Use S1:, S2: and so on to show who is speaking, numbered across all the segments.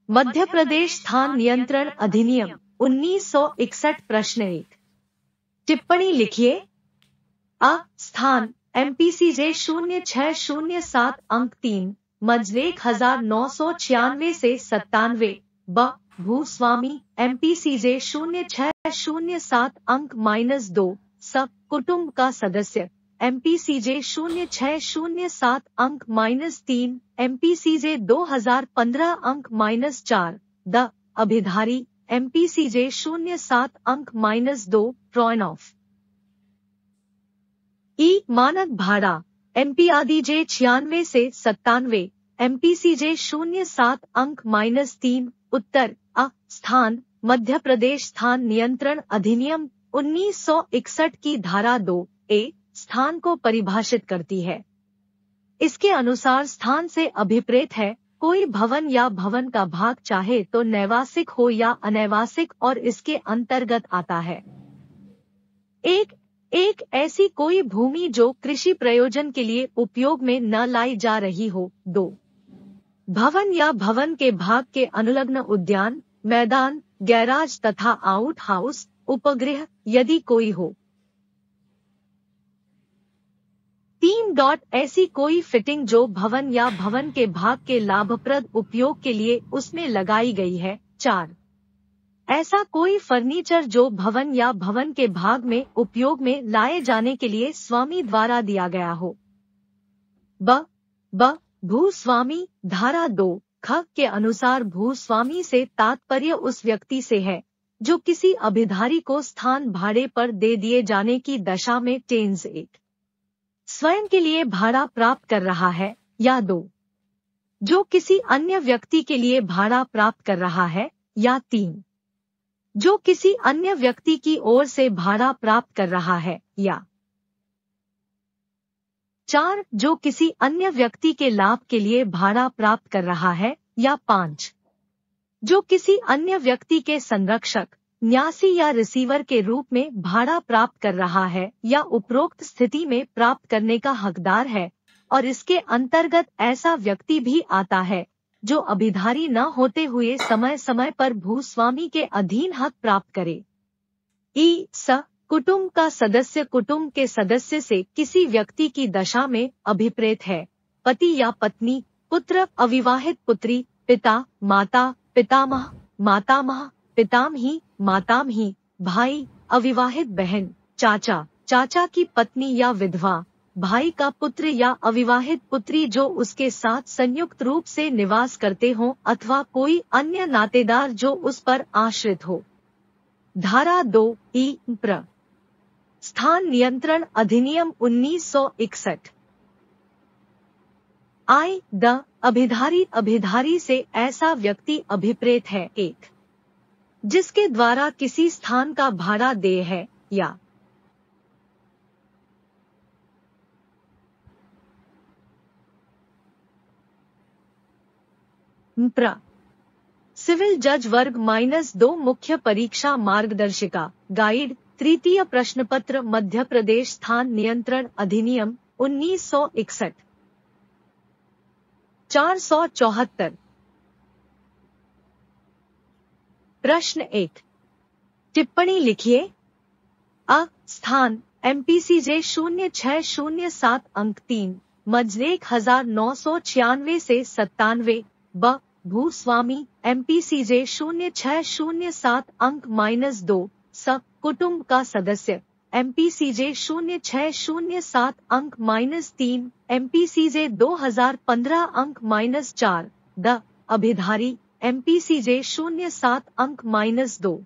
S1: मध्य प्रदेश स्थान नियंत्रण अधिनियम 1961 प्रश्न 1। टिप्पणी लिखिए। अ स्थान MPCJ 0607 अंक 3 मज 1996 से 97। ब भूस्वामी MPCJ 0607 अंक -2 स कुटुंब का सदस्य MPCJ 0607 अंक -3 MPCJ 2015 अंक -4। द अभिधारी MPCJ 07 अंक -2 ट्रॉन ऑफ ई मानक भाड़ा MP आदि J 96 से 97 MPCJ 07 अंक -3। उत्तर अ स्थान मध्य प्रदेश स्थान नियंत्रण अधिनियम 1961 की धारा 2A स्थान को परिभाषित करती है। इसके अनुसार स्थान से अभिप्रेत है कोई भवन या भवन का भाग, चाहे तो नैवासिक हो या अनैवासिक, और इसके अंतर्गत आता है एक ऐसी कोई भूमि जो कृषि प्रयोजन के लिए उपयोग में न लाई जा रही हो। 2 भवन या भवन के भाग के अनुलग्न उद्यान, मैदान, गैराज तथा आउट हाउस उपगृह यदि कोई हो। 3 ऐसी कोई फिटिंग जो भवन या भवन के भाग के लाभप्रद उपयोग के लिए उसमें लगाई गई है। 4 ऐसा कोई फर्नीचर जो भवन या भवन के भाग में उपयोग में लाए जाने के लिए स्वामी द्वारा दिया गया हो। ब भूस्वामी धारा 2 ख के अनुसार भूस्वामी से तात्पर्य उस व्यक्ति से है जो किसी अभिधारी को स्थान भाड़े पर दे दिए जाने की दशा में टेन्स 1 स्वयं के लिए भाड़ा प्राप्त कर रहा है, या 2 जो किसी अन्य व्यक्ति के लिए भाड़ा प्राप्त कर रहा है, या 3 जो किसी अन्य व्यक्ति की ओर से भाड़ा प्राप्त कर रहा है, या 4 जो किसी अन्य व्यक्ति के लाभ के लिए भाड़ा प्राप्त कर रहा है, या 5 जो किसी अन्य व्यक्ति के संरक्षक, न्यासी या रिसीवर के रूप में भाड़ा प्राप्त कर रहा है या उपरोक्त स्थिति में प्राप्त करने का हकदार है। और इसके अंतर्गत ऐसा व्यक्ति भी आता है जो अभिधारी न होते हुए समय समय पर भूस्वामी के अधीन हक प्राप्त करे। ई स कुटुंब का सदस्य कुटुंब के सदस्य से किसी व्यक्ति की दशा में अभिप्रेत है पति या पत्नी, पुत्र, अविवाहित पुत्री, पिता, माता, पितामह, मातामह, पितामही, मातामही, भाई, अविवाहित बहन, चाचा, चाचा की पत्नी या विधवा, भाई का पुत्र या अविवाहित पुत्री जो उसके साथ संयुक्त रूप से निवास करते हों, अथवा कोई अन्य नातेदार जो उस पर आश्रित हो। धारा 2 ई प्र स्थान नियंत्रण अधिनियम 1961 आई द अभिधारी से ऐसा व्यक्ति अभिप्रेत है 1 जिसके द्वारा किसी स्थान का भाड़ा देय है, या प्र सिविल जज वर्ग -2 मुख्य परीक्षा मार्गदर्शिका गाइड तृतीय प्रश्नपत्र मध्य प्रदेश स्थान नियंत्रण अधिनियम 1961 474। प्रश्न 1। टिप्पणी लिखिए। अ स्थान MPCJ 0607 अंक 3 मज 1996 से 97। ब भूस्वामी MPCJ 0607 अंक -2 स कुटुंब का सदस्य MPCJ 0607 अंक -3 MPCJ 2015 अंक -4। द अभिधारी MPCJ 07 अंक -2।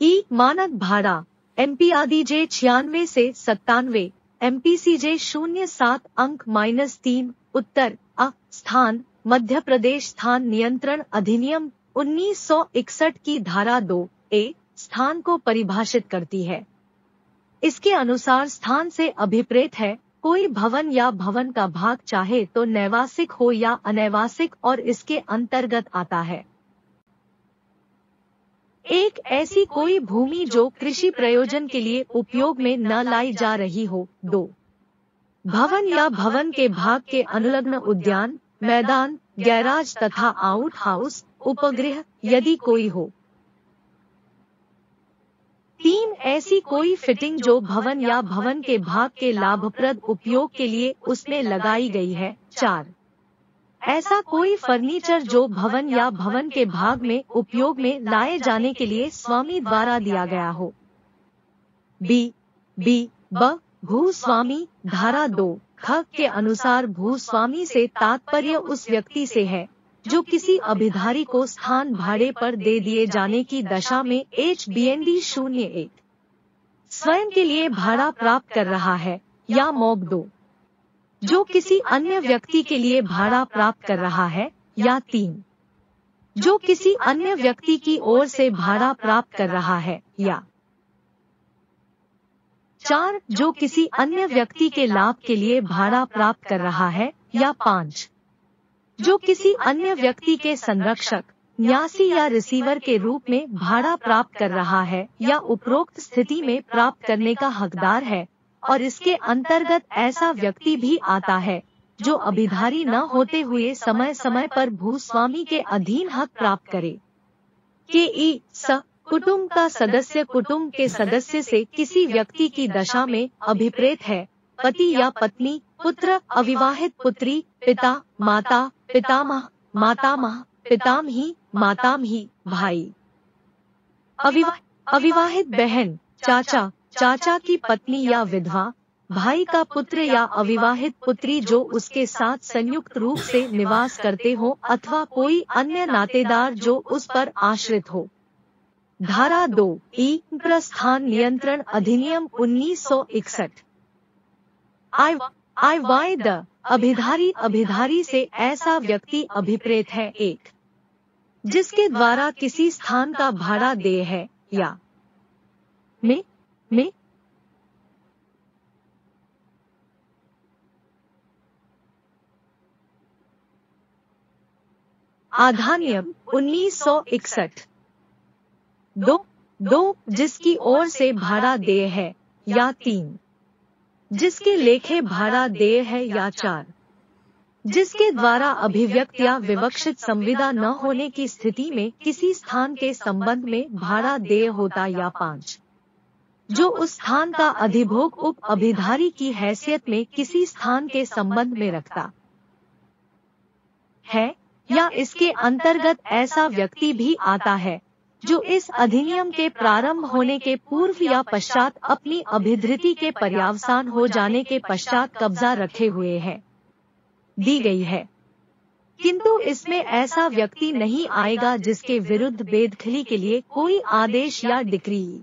S1: ई मानक भाड़ा MP आदि J 96 से 97 MPCJ 07 अंक -3। उत्तर अ स्थान मध्य प्रदेश स्थान नियंत्रण अधिनियम 1961 की धारा 2A स्थान को परिभाषित करती है। इसके अनुसार स्थान से अभिप्रेत है कोई भवन या भवन का भाग, चाहे तो नैवासिक हो या अनैवासिक, और इसके अंतर्गत आता है एक ऐसी कोई भूमि जो कृषि प्रयोजन के लिए उपयोग में न लाई जा रही हो। 2 भवन या भवन के भाग के अनुलग्न उद्यान, मैदान, गैराज तथा आउट हाउस, उपगृह यदि कोई हो। 3 ऐसी कोई फिटिंग जो भवन या भवन के भाग के लाभप्रद उपयोग के लिए उसमें लगाई गई है। 4 ऐसा कोई फर्नीचर जो भवन या भवन के भाग में उपयोग में लाए जाने के लिए स्वामी द्वारा दिया गया हो। ब भूस्वामी। धारा 2 ख के अनुसार भूस्वामी से तात्पर्य उस व्यक्ति से है जो किसी अभिधारी को स्थान भाड़े पर दे दिए जाने की दशा में HBND 01 स्वयं के लिए भाड़ा प्राप्त कर रहा है, या मॉग 2 जो किसी अन्य व्यक्ति के लिए भाड़ा प्राप्त कर रहा है, या 3 जो किसी अन्य व्यक्ति की ओर से भाड़ा प्राप्त कर रहा है, या 4 जो किसी अन्य व्यक्ति के लाभ के लिए भाड़ा प्राप्त कर रहा है, या 5 जो किसी अन्य व्यक्ति के संरक्षक, न्यासी या रिसीवर के रूप में भाड़ा प्राप्त कर रहा है या उपरोक्त स्थिति में प्राप्त करने का हकदार है, और इसके अंतर्गत ऐसा व्यक्ति भी आता है जो अभिधारी न होते हुए समय समय पर भूस्वामी के अधीन हक प्राप्त करे। कुटुंब का सदस्य कुटुंब के सदस्य से किसी व्यक्ति की दशा में अभिप्रेत है, पति या पत्नी, पुत्र, अविवाहित पुत्री, पिता, माता, पितामह, मातामह, पितामही, मातामही, भाई, अविवाहित बहन, चाचा, चाचा की पत्नी या विधवा, भाई का पुत्र या अविवाहित पुत्री जो उसके साथ संयुक्त रूप से निवास करते हो अथवा कोई अन्य नातेदार जो उस पर आश्रित हो। धारा 2 प्रस्थान नियंत्रण अधिनियम 1961 अभिधारी से ऐसा व्यक्ति अभिप्रेत है 1 जिसके द्वारा किसी स्थान का भाड़ा देय है, या में अधिनियम 1961 2 जिसकी ओर से भाड़ा देय है, या 3 जिसके लेखे भाड़ा देय है, या 4 जिसके द्वारा अभिव्यक्त या विवक्षित संविदा न होने की स्थिति में किसी स्थान के संबंध में भाड़ा देय होता, या 5 जो उस स्थान का अधिभोग उप अभिधारी की हैसियत में किसी स्थान के संबंध में रखता है, या इसके अंतर्गत ऐसा व्यक्ति भी आता है जो इस अधिनियम के प्रारंभ होने के पूर्व या पश्चात अपनी अभिधृति के पर्यावसान हो जाने के पश्चात कब्जा रखे हुए है, दी गई है। किंतु इसमें ऐसा व्यक्ति नहीं आएगा जिसके विरुद्ध बेदखली के लिए कोई आदेश या डिक्री।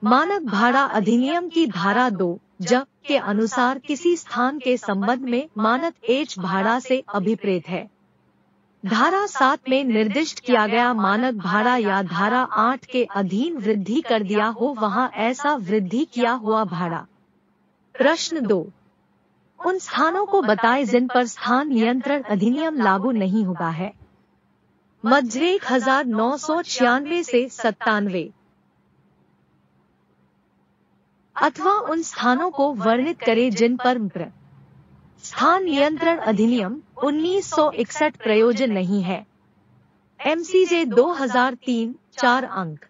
S1: मानक भाड़ा अधिनियम की धारा 2 ज के अनुसार किसी स्थान के संबंध में मानक H भाड़ा से अभिप्रेत है। धारा 7 में निर्दिष्ट किया गया मानक भाड़ा या धारा 8 के अधीन वृद्धि कर दिया हो वहां ऐसा वृद्धि किया हुआ भाड़ा। प्रश्न 2 उन स्थानों को बताएं जिन पर स्थान नियंत्रण अधिनियम लागू नहीं हुआ है। मध्य 1996 से 97 अथवा उन स्थानों को वर्णित करें जिन पर स्थान नियंत्रण अधिनियम 1961 प्रयोजन नहीं है। MCJ 2003 4 अंक।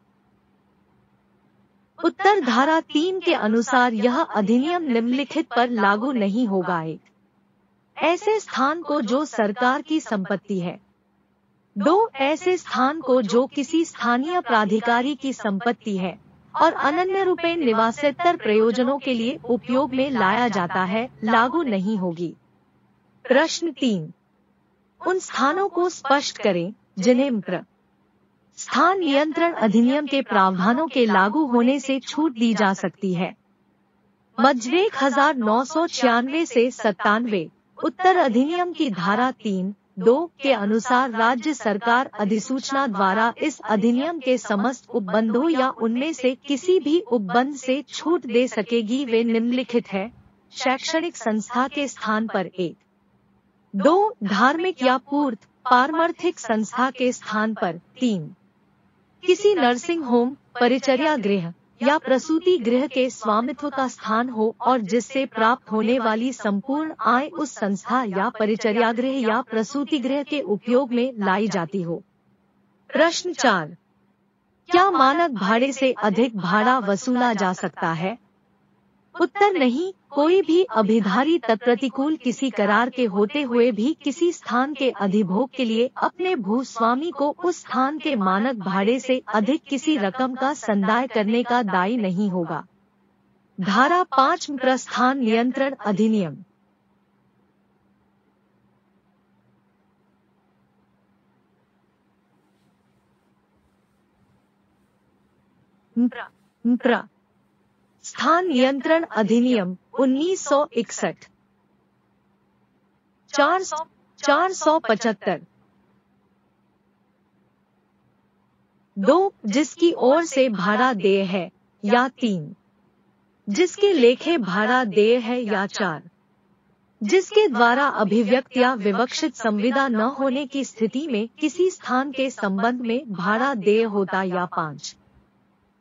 S1: उत्तर धारा 3 के अनुसार यह अधिनियम निम्नलिखित पर लागू नहीं होगा। 1 ऐसे स्थान को जो सरकार की संपत्ति है। 2 ऐसे स्थान को जो किसी स्थानीय प्राधिकारी की संपत्ति है और अनन्य रूपे निवासेतर प्रयोजनों के लिए उपयोग में लाया जाता है, लागू नहीं होगी। प्रश्न 3 उन स्थानों को स्पष्ट करें जिन्हें स्थान नियंत्रण अधिनियम के प्रावधानों के लागू होने से छूट दी जा सकती है। मध्य 1996 से 97 उत्तर अधिनियम की धारा 3(2) के अनुसार राज्य सरकार अधिसूचना द्वारा इस अधिनियम के समस्त उपबंधों या उनमें से किसी भी उपबंध से छूट दे सकेगी। वे निम्नलिखित है। शैक्षणिक संस्था के स्थान पर 1, 2 धार्मिक या पूर्त पारमार्थिक संस्था के स्थान पर 3 किसी नर्सिंग होम, परिचर्या गृह या प्रसूति गृह के स्वामित्व का स्थान हो और जिससे प्राप्त होने वाली संपूर्ण आय उस संस्था या परिचर्यागृह या प्रसूति गृह के उपयोग में लाई जाती हो। प्रश्न 4, क्या मानक भाड़े से अधिक भाड़ा वसूला जा सकता है? उत्तर नहीं, कोई भी अभिधारी तत्प्रतिकूल किसी करार के होते हुए भी किसी स्थान के अधिभोग के लिए अपने भूस्वामी को उस स्थान के मानक भाड़े से अधिक किसी रकम का संदाय करने का दायी नहीं होगा। धारा 5 प्रस्थान नियंत्रण अधिनियम। स्थान नियंत्रण अधिनियम 1961। 475। 2, जिसकी ओर से भाड़ा देय है, या 3, जिसके लेखे भाड़ा देय है, या 4, जिसके द्वारा अभिव्यक्त या विवक्षित संविदा न होने की स्थिति में किसी स्थान के संबंध में भाड़ा देय होता, या 5,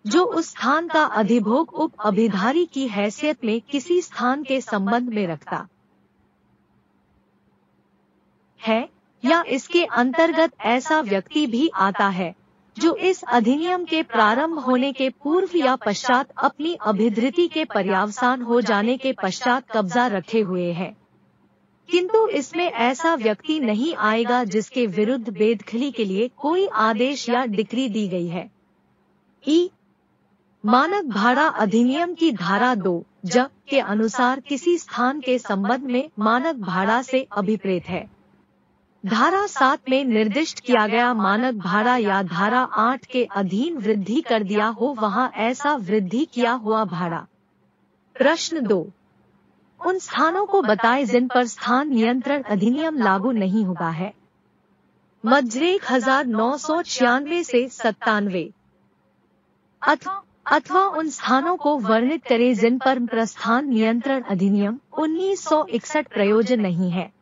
S1: जो उस स्थान का अधिभोग उप अभिधारी की हैसियत में किसी स्थान के संबंध में रखता है, या इसके अंतर्गत ऐसा व्यक्ति भी आता है जो इस अधिनियम के प्रारंभ होने के पूर्व या पश्चात अपनी अभिधृति के पर्यावसान हो जाने के पश्चात कब्जा रखे हुए है, किंतु इसमें ऐसा व्यक्ति नहीं आएगा जिसके विरुद्ध बेदखली के लिए कोई आदेश या डिक्री दी गई है। मानक भाड़ा अधिनियम की धारा 2 ज के अनुसार किसी स्थान के संबंध में मानक भाड़ा से अभिप्रेत है। धारा 7 में निर्दिष्ट किया गया मानक भाड़ा या धारा 8 के अधीन वृद्धि कर दिया हो वहां ऐसा वृद्धि किया हुआ भाड़ा। प्रश्न 2, उन स्थानों को बताएं जिन पर स्थान नियंत्रण अधिनियम लागू नहीं हुआ है। मज्रे 1996 से 97। अथवा उन स्थानों को वर्णित करें जिन पर प्रस्थान नियंत्रण अधिनियम 1961 प्रयोजन नहीं है।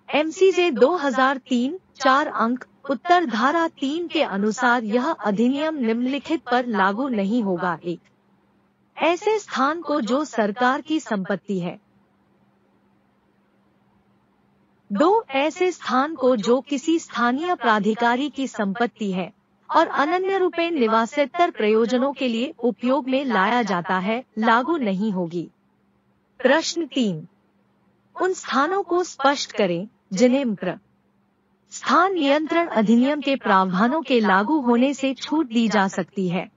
S1: MCJ 2003 4 अंक उत्तर धारा 3 के अनुसार यह अधिनियम निम्नलिखित पर लागू नहीं होगा। 1, ऐसे स्थान को जो सरकार की संपत्ति है। 2, ऐसे स्थान को जो किसी स्थानीय प्राधिकारी की संपत्ति है और अनन्य रूपे निवासेतर प्रयोजनों के लिए उपयोग में लाया जाता है, लागू नहीं होगी। प्रश्न 3, उन स्थानों को स्पष्ट करें जिन्हें स्थान नियंत्रण अधिनियम के प्रावधानों के लागू होने से छूट दी जा सकती है।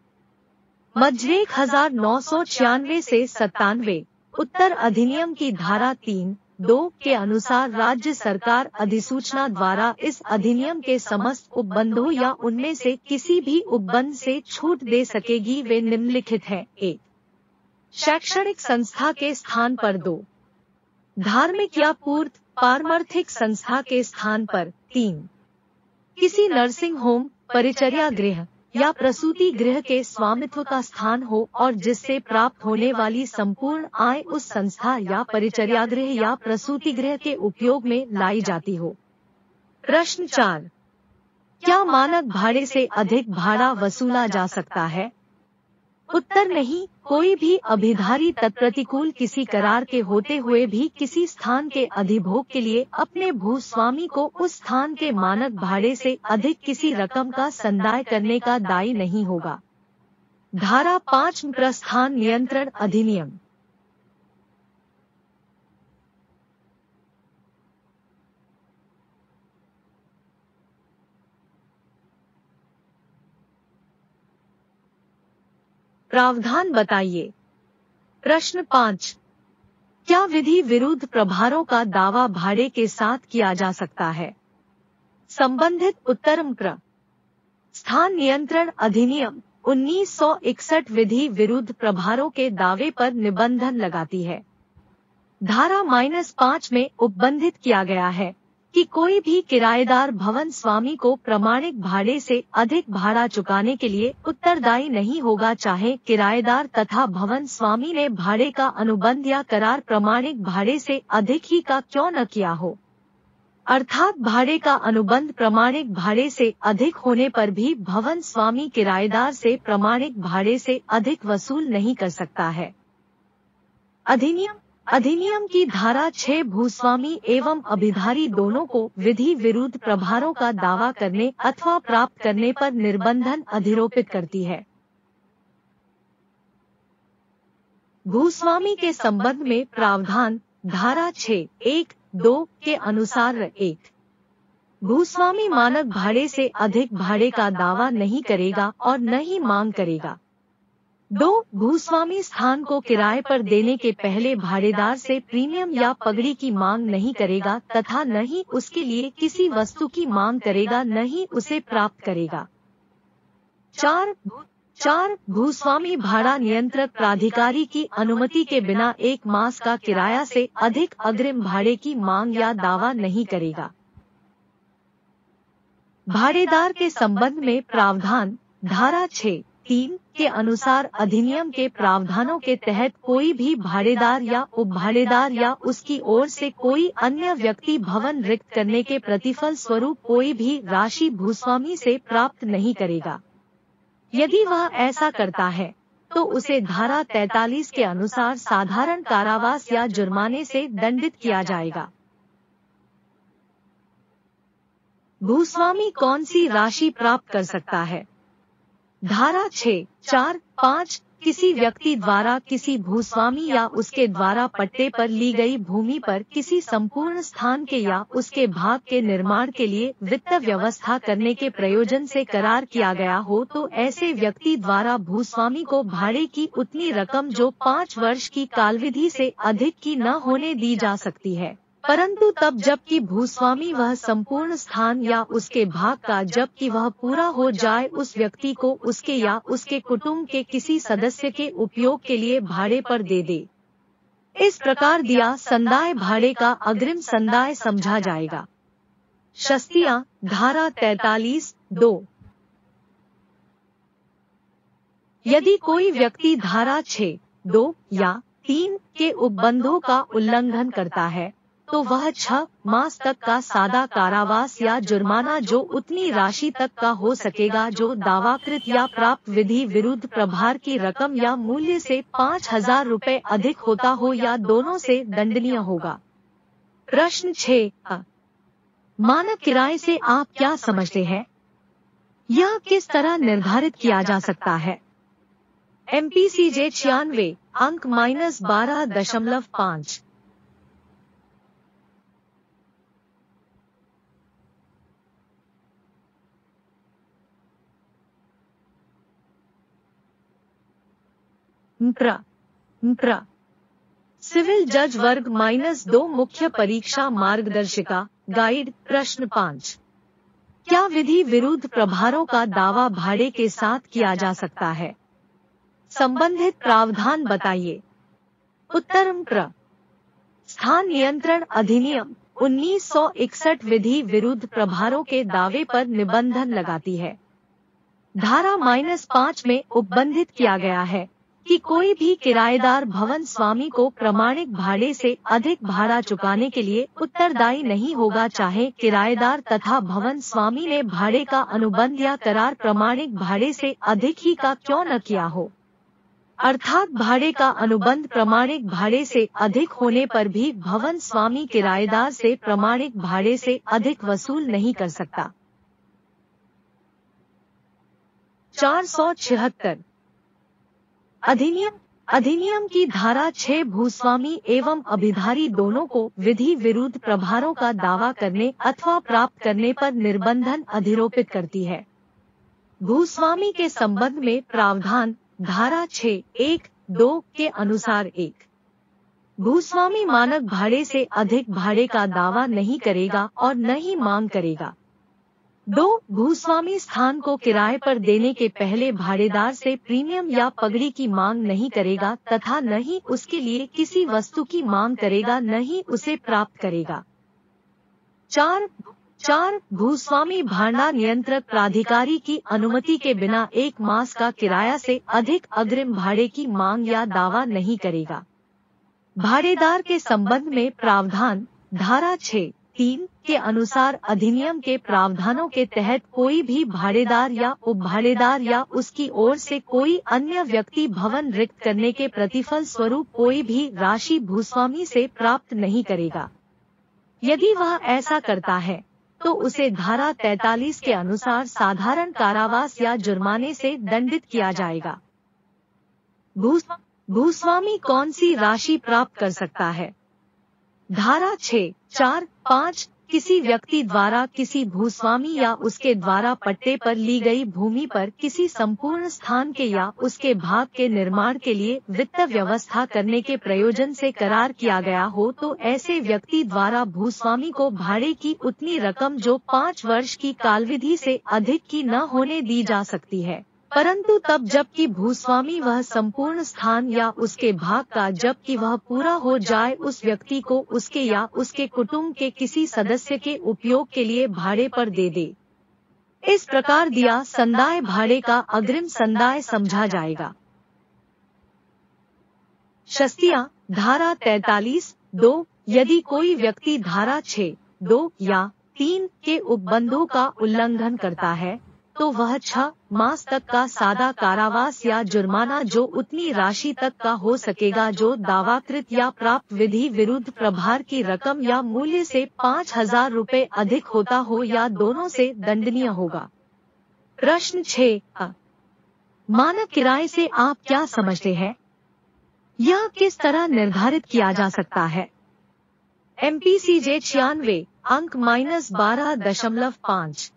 S1: मज्रे 1996 से 97 उत्तर अधिनियम की धारा 3(2) के अनुसार राज्य सरकार अधिसूचना द्वारा इस अधिनियम के समस्त उपबंधों या उनमें से किसी भी उपबंध से छूट दे सकेगी। वे निम्नलिखित हैं। 1, शैक्षणिक संस्था के स्थान पर। 2, धार्मिक या पूर्त पारमार्थिक संस्था के स्थान पर। 3, किसी नर्सिंग होम, परिचर्या गृह या प्रसूति गृह के स्वामित्व का स्थान हो और जिससे प्राप्त होने वाली संपूर्ण आय उस संस्था या परिचर्या गृह या प्रसूति गृह के उपयोग में लाई जाती हो। प्रश्न 4, क्या मानक भाड़े से अधिक भाड़ा वसूला जा सकता है? उत्तर नहीं, कोई भी अभिधारी तत्प्रतिकूल किसी करार के होते हुए भी किसी स्थान के अधिभोग के लिए अपने भूस्वामी को उस स्थान के मानक भाड़े से अधिक किसी रकम का संदाय करने का दायी नहीं होगा। धारा 5 प्रस्थान नियंत्रण अधिनियम। प्रावधान बताइए। प्रश्न 5, क्या विधि विरुद्ध प्रभारों का दावा भाड़े के साथ किया जा सकता है? संबंधित उत्तर स्थान नियंत्रण अधिनियम 1961 विधि विरुद्ध प्रभारों के दावे पर निबंधन लगाती है। धारा -5 में उपबंधित किया गया है कि कोई भी किराएदार भवन स्वामी को प्रमाणिक भाड़े से अधिक भाड़ा चुकाने के लिए उत्तरदायी नहीं होगा, चाहे किराएदार तथा भवन स्वामी ने भाड़े का अनुबंध या करार प्रमाणिक भाड़े से अधिक ही का क्यों न किया हो। अर्थात भाड़े का अनुबंध प्रमाणिक भाड़े से अधिक होने पर भी भवन स्वामी किराएदार से प्रमाणिक भाड़े से अधिक वसूल नहीं कर सकता है। अधिनियम की धारा 6 भूस्वामी एवं अभिधारी दोनों को विधि विरुद्ध प्रभारों का दावा करने अथवा प्राप्त करने पर निर्बंधन अधिरोपित करती है। भूस्वामी के संबंध में प्रावधान धारा 6(1)(2) के अनुसार 1. भूस्वामी मानक भाड़े से अधिक भाड़े का दावा नहीं करेगा और न ही मांग करेगा। 2. भूस्वामी स्थान को किराए पर देने के पहले भाड़ेदार से प्रीमियम या पगड़ी की मांग नहीं करेगा तथा न ही उसके लिए किसी वस्तु की मांग करेगा, न ही उसे प्राप्त करेगा। 4. भूस्वामी भाड़ा नियंत्रक प्राधिकारी की अनुमति के बिना 1 मास का किराया से अधिक अग्रिम भाड़े की मांग या दावा नहीं करेगा। भाड़ेदार के संबंध में प्रावधान धारा 6(3) के अनुसार अधिनियम के प्रावधानों के तहत कोई भी भाड़ेदार या उपभाड़ेदार या उसकी ओर से कोई अन्य व्यक्ति भवन रिक्त करने के प्रतिफल स्वरूप कोई भी राशि भूस्वामी से प्राप्त नहीं करेगा। यदि वह ऐसा करता है तो उसे धारा 43 के अनुसार साधारण कारावास या जुर्माने से दंडित किया जाएगा। भूस्वामी कौन सी राशि प्राप्त कर सकता है? धारा 6(4)(5) किसी व्यक्ति द्वारा किसी भूस्वामी या उसके द्वारा पट्टे पर ली गई भूमि पर किसी संपूर्ण स्थान के या उसके भाग के निर्माण के लिए वित्त व्यवस्था करने के प्रयोजन से करार किया गया हो तो ऐसे व्यक्ति द्वारा भूस्वामी को भाड़े की उतनी रकम जो 5 वर्ष की कालविधि से अधिक की न होने दी जा सकती है, परंतु तब जबकि भूस्वामी वह संपूर्ण स्थान या उसके भाग का जबकि वह पूरा हो जाए उस व्यक्ति को उसके या उसके कुटुंब के किसी सदस्य के उपयोग के लिए भाड़े पर दे दे। इस प्रकार दिया संदाय भाड़े का अग्रिम संदाय समझा जाएगा। शस्तियाँ धारा 43(2). यदि कोई व्यक्ति धारा 6(2) या 3 के उपबंधों का उल्लंघन करता है तो वह 6 मास तक का सादा कारावास या जुर्माना जो उतनी राशि तक का हो सकेगा जो दावाकृत या प्राप्त विधि विरुद्ध प्रभार की रकम या मूल्य से 5,000 रुपए अधिक होता हो या दोनों से दंडनीय होगा। प्रश्न 6 मानक किराए से आप क्या समझते हैं? यह किस तरह निर्धारित किया जा सकता है? MPCJ 96 अंक -12.5। सिविल जज वर्ग -2 मुख्य परीक्षा मार्गदर्शिका गाइड। प्रश्न 5 क्या विधि विरुद्ध प्रभारों का दावा भाड़े के साथ किया जा सकता है? संबंधित प्रावधान बताइए। उत्तर स्थान नियंत्रण अधिनियम 1961 विधि विरुद्ध प्रभारों के दावे पर निबंधन लगाती है। धारा -5 में उपबंधित किया गया है कि कोई भी किराएदार भवन स्वामी को प्रमाणिक भाड़े से अधिक भाड़ा चुकाने के लिए उत्तरदायी नहीं होगा, चाहे किराएदार तथा भवन स्वामी ने भाड़े का अनुबंध या करार प्रमाणिक भाड़े से अधिक ही का क्यों न किया हो। अर्थात भाड़े का अनुबंध प्रमाणिक भाड़े से अधिक होने पर भी भवन स्वामी किराएदार से प्रमाणिक भाड़े से अधिक वसूल नहीं कर सकता। 476 अधिनियम की धारा 6 भूस्वामी एवं अभिधारी दोनों को विधि विरुद्ध प्रभारों का दावा करने अथवा प्राप्त करने पर निर्बंधन अधिरोपित करती है। भूस्वामी के संबंध में प्रावधान धारा 6(1)(2) के अनुसार 1 भूस्वामी मानक भाड़े से अधिक भाड़े का दावा नहीं करेगा और न ही मांग करेगा। 2 भूस्वामी स्थान को किराए पर देने के पहले भाड़ेदार से प्रीमियम या पगड़ी की मांग नहीं करेगा तथा न ही उसके लिए किसी वस्तु की मांग करेगा, न ही उसे प्राप्त करेगा। 4 भूस्वामी भाड़ा नियंत्रक प्राधिकारी की अनुमति के बिना 1 मास का किराया से अधिक अग्रिम भाड़े की मांग या दावा नहीं करेगा। भाड़ेदार के संबंध में प्रावधान धारा 6 3 के अनुसार अधिनियम के प्रावधानों के तहत कोई भी भाड़ेदार या उपभाड़ेदार या उसकी ओर से कोई अन्य व्यक्ति भवन रिक्त करने के प्रतिफल स्वरूप कोई भी राशि भूस्वामी से प्राप्त नहीं करेगा। यदि वह ऐसा करता है तो उसे धारा 43 के अनुसार साधारण कारावास या जुर्माने से दंडित किया जाएगा। भूस्वामी कौन सी राशि प्राप्त कर सकता है? धारा 6, 4, 5 किसी व्यक्ति द्वारा किसी भूस्वामी या उसके द्वारा पट्टे पर ली गई भूमि पर किसी संपूर्ण स्थान के या उसके भाग के निर्माण के लिए वित्त व्यवस्था करने के प्रयोजन से करार किया गया हो तो ऐसे व्यक्ति द्वारा भूस्वामी को भाड़े की उतनी रकम जो 5 वर्ष की कालविधि से अधिक की न होने दी जा सकती है, परंतु तब जबकि भूस्वामी वह संपूर्ण स्थान या उसके भाग का जबकि वह पूरा हो जाए उस व्यक्ति को उसके या उसके कुटुंब के किसी सदस्य के उपयोग के लिए भाड़े पर दे दे। इस प्रकार दिया संदाय भाड़े का अग्रिम संदाय समझा जाएगा। शस्तियां धारा 43, 2 यदि कोई व्यक्ति धारा 6, 2 या 3 के उपबंधों का उल्लंघन करता है तो वह 6 मास तक का सादा कारावास या जुर्माना जो उतनी राशि तक का हो सकेगा जो दावाकृत या प्राप्त विधि विरुद्ध प्रभार की रकम या मूल्य से 5,000 रुपए अधिक होता हो या दोनों से दंडनीय होगा। प्रश्न 6 मानक किराए से आप क्या समझते हैं? यह किस तरह निर्धारित किया जा सकता है? MPCJ 96 अंक -12.5।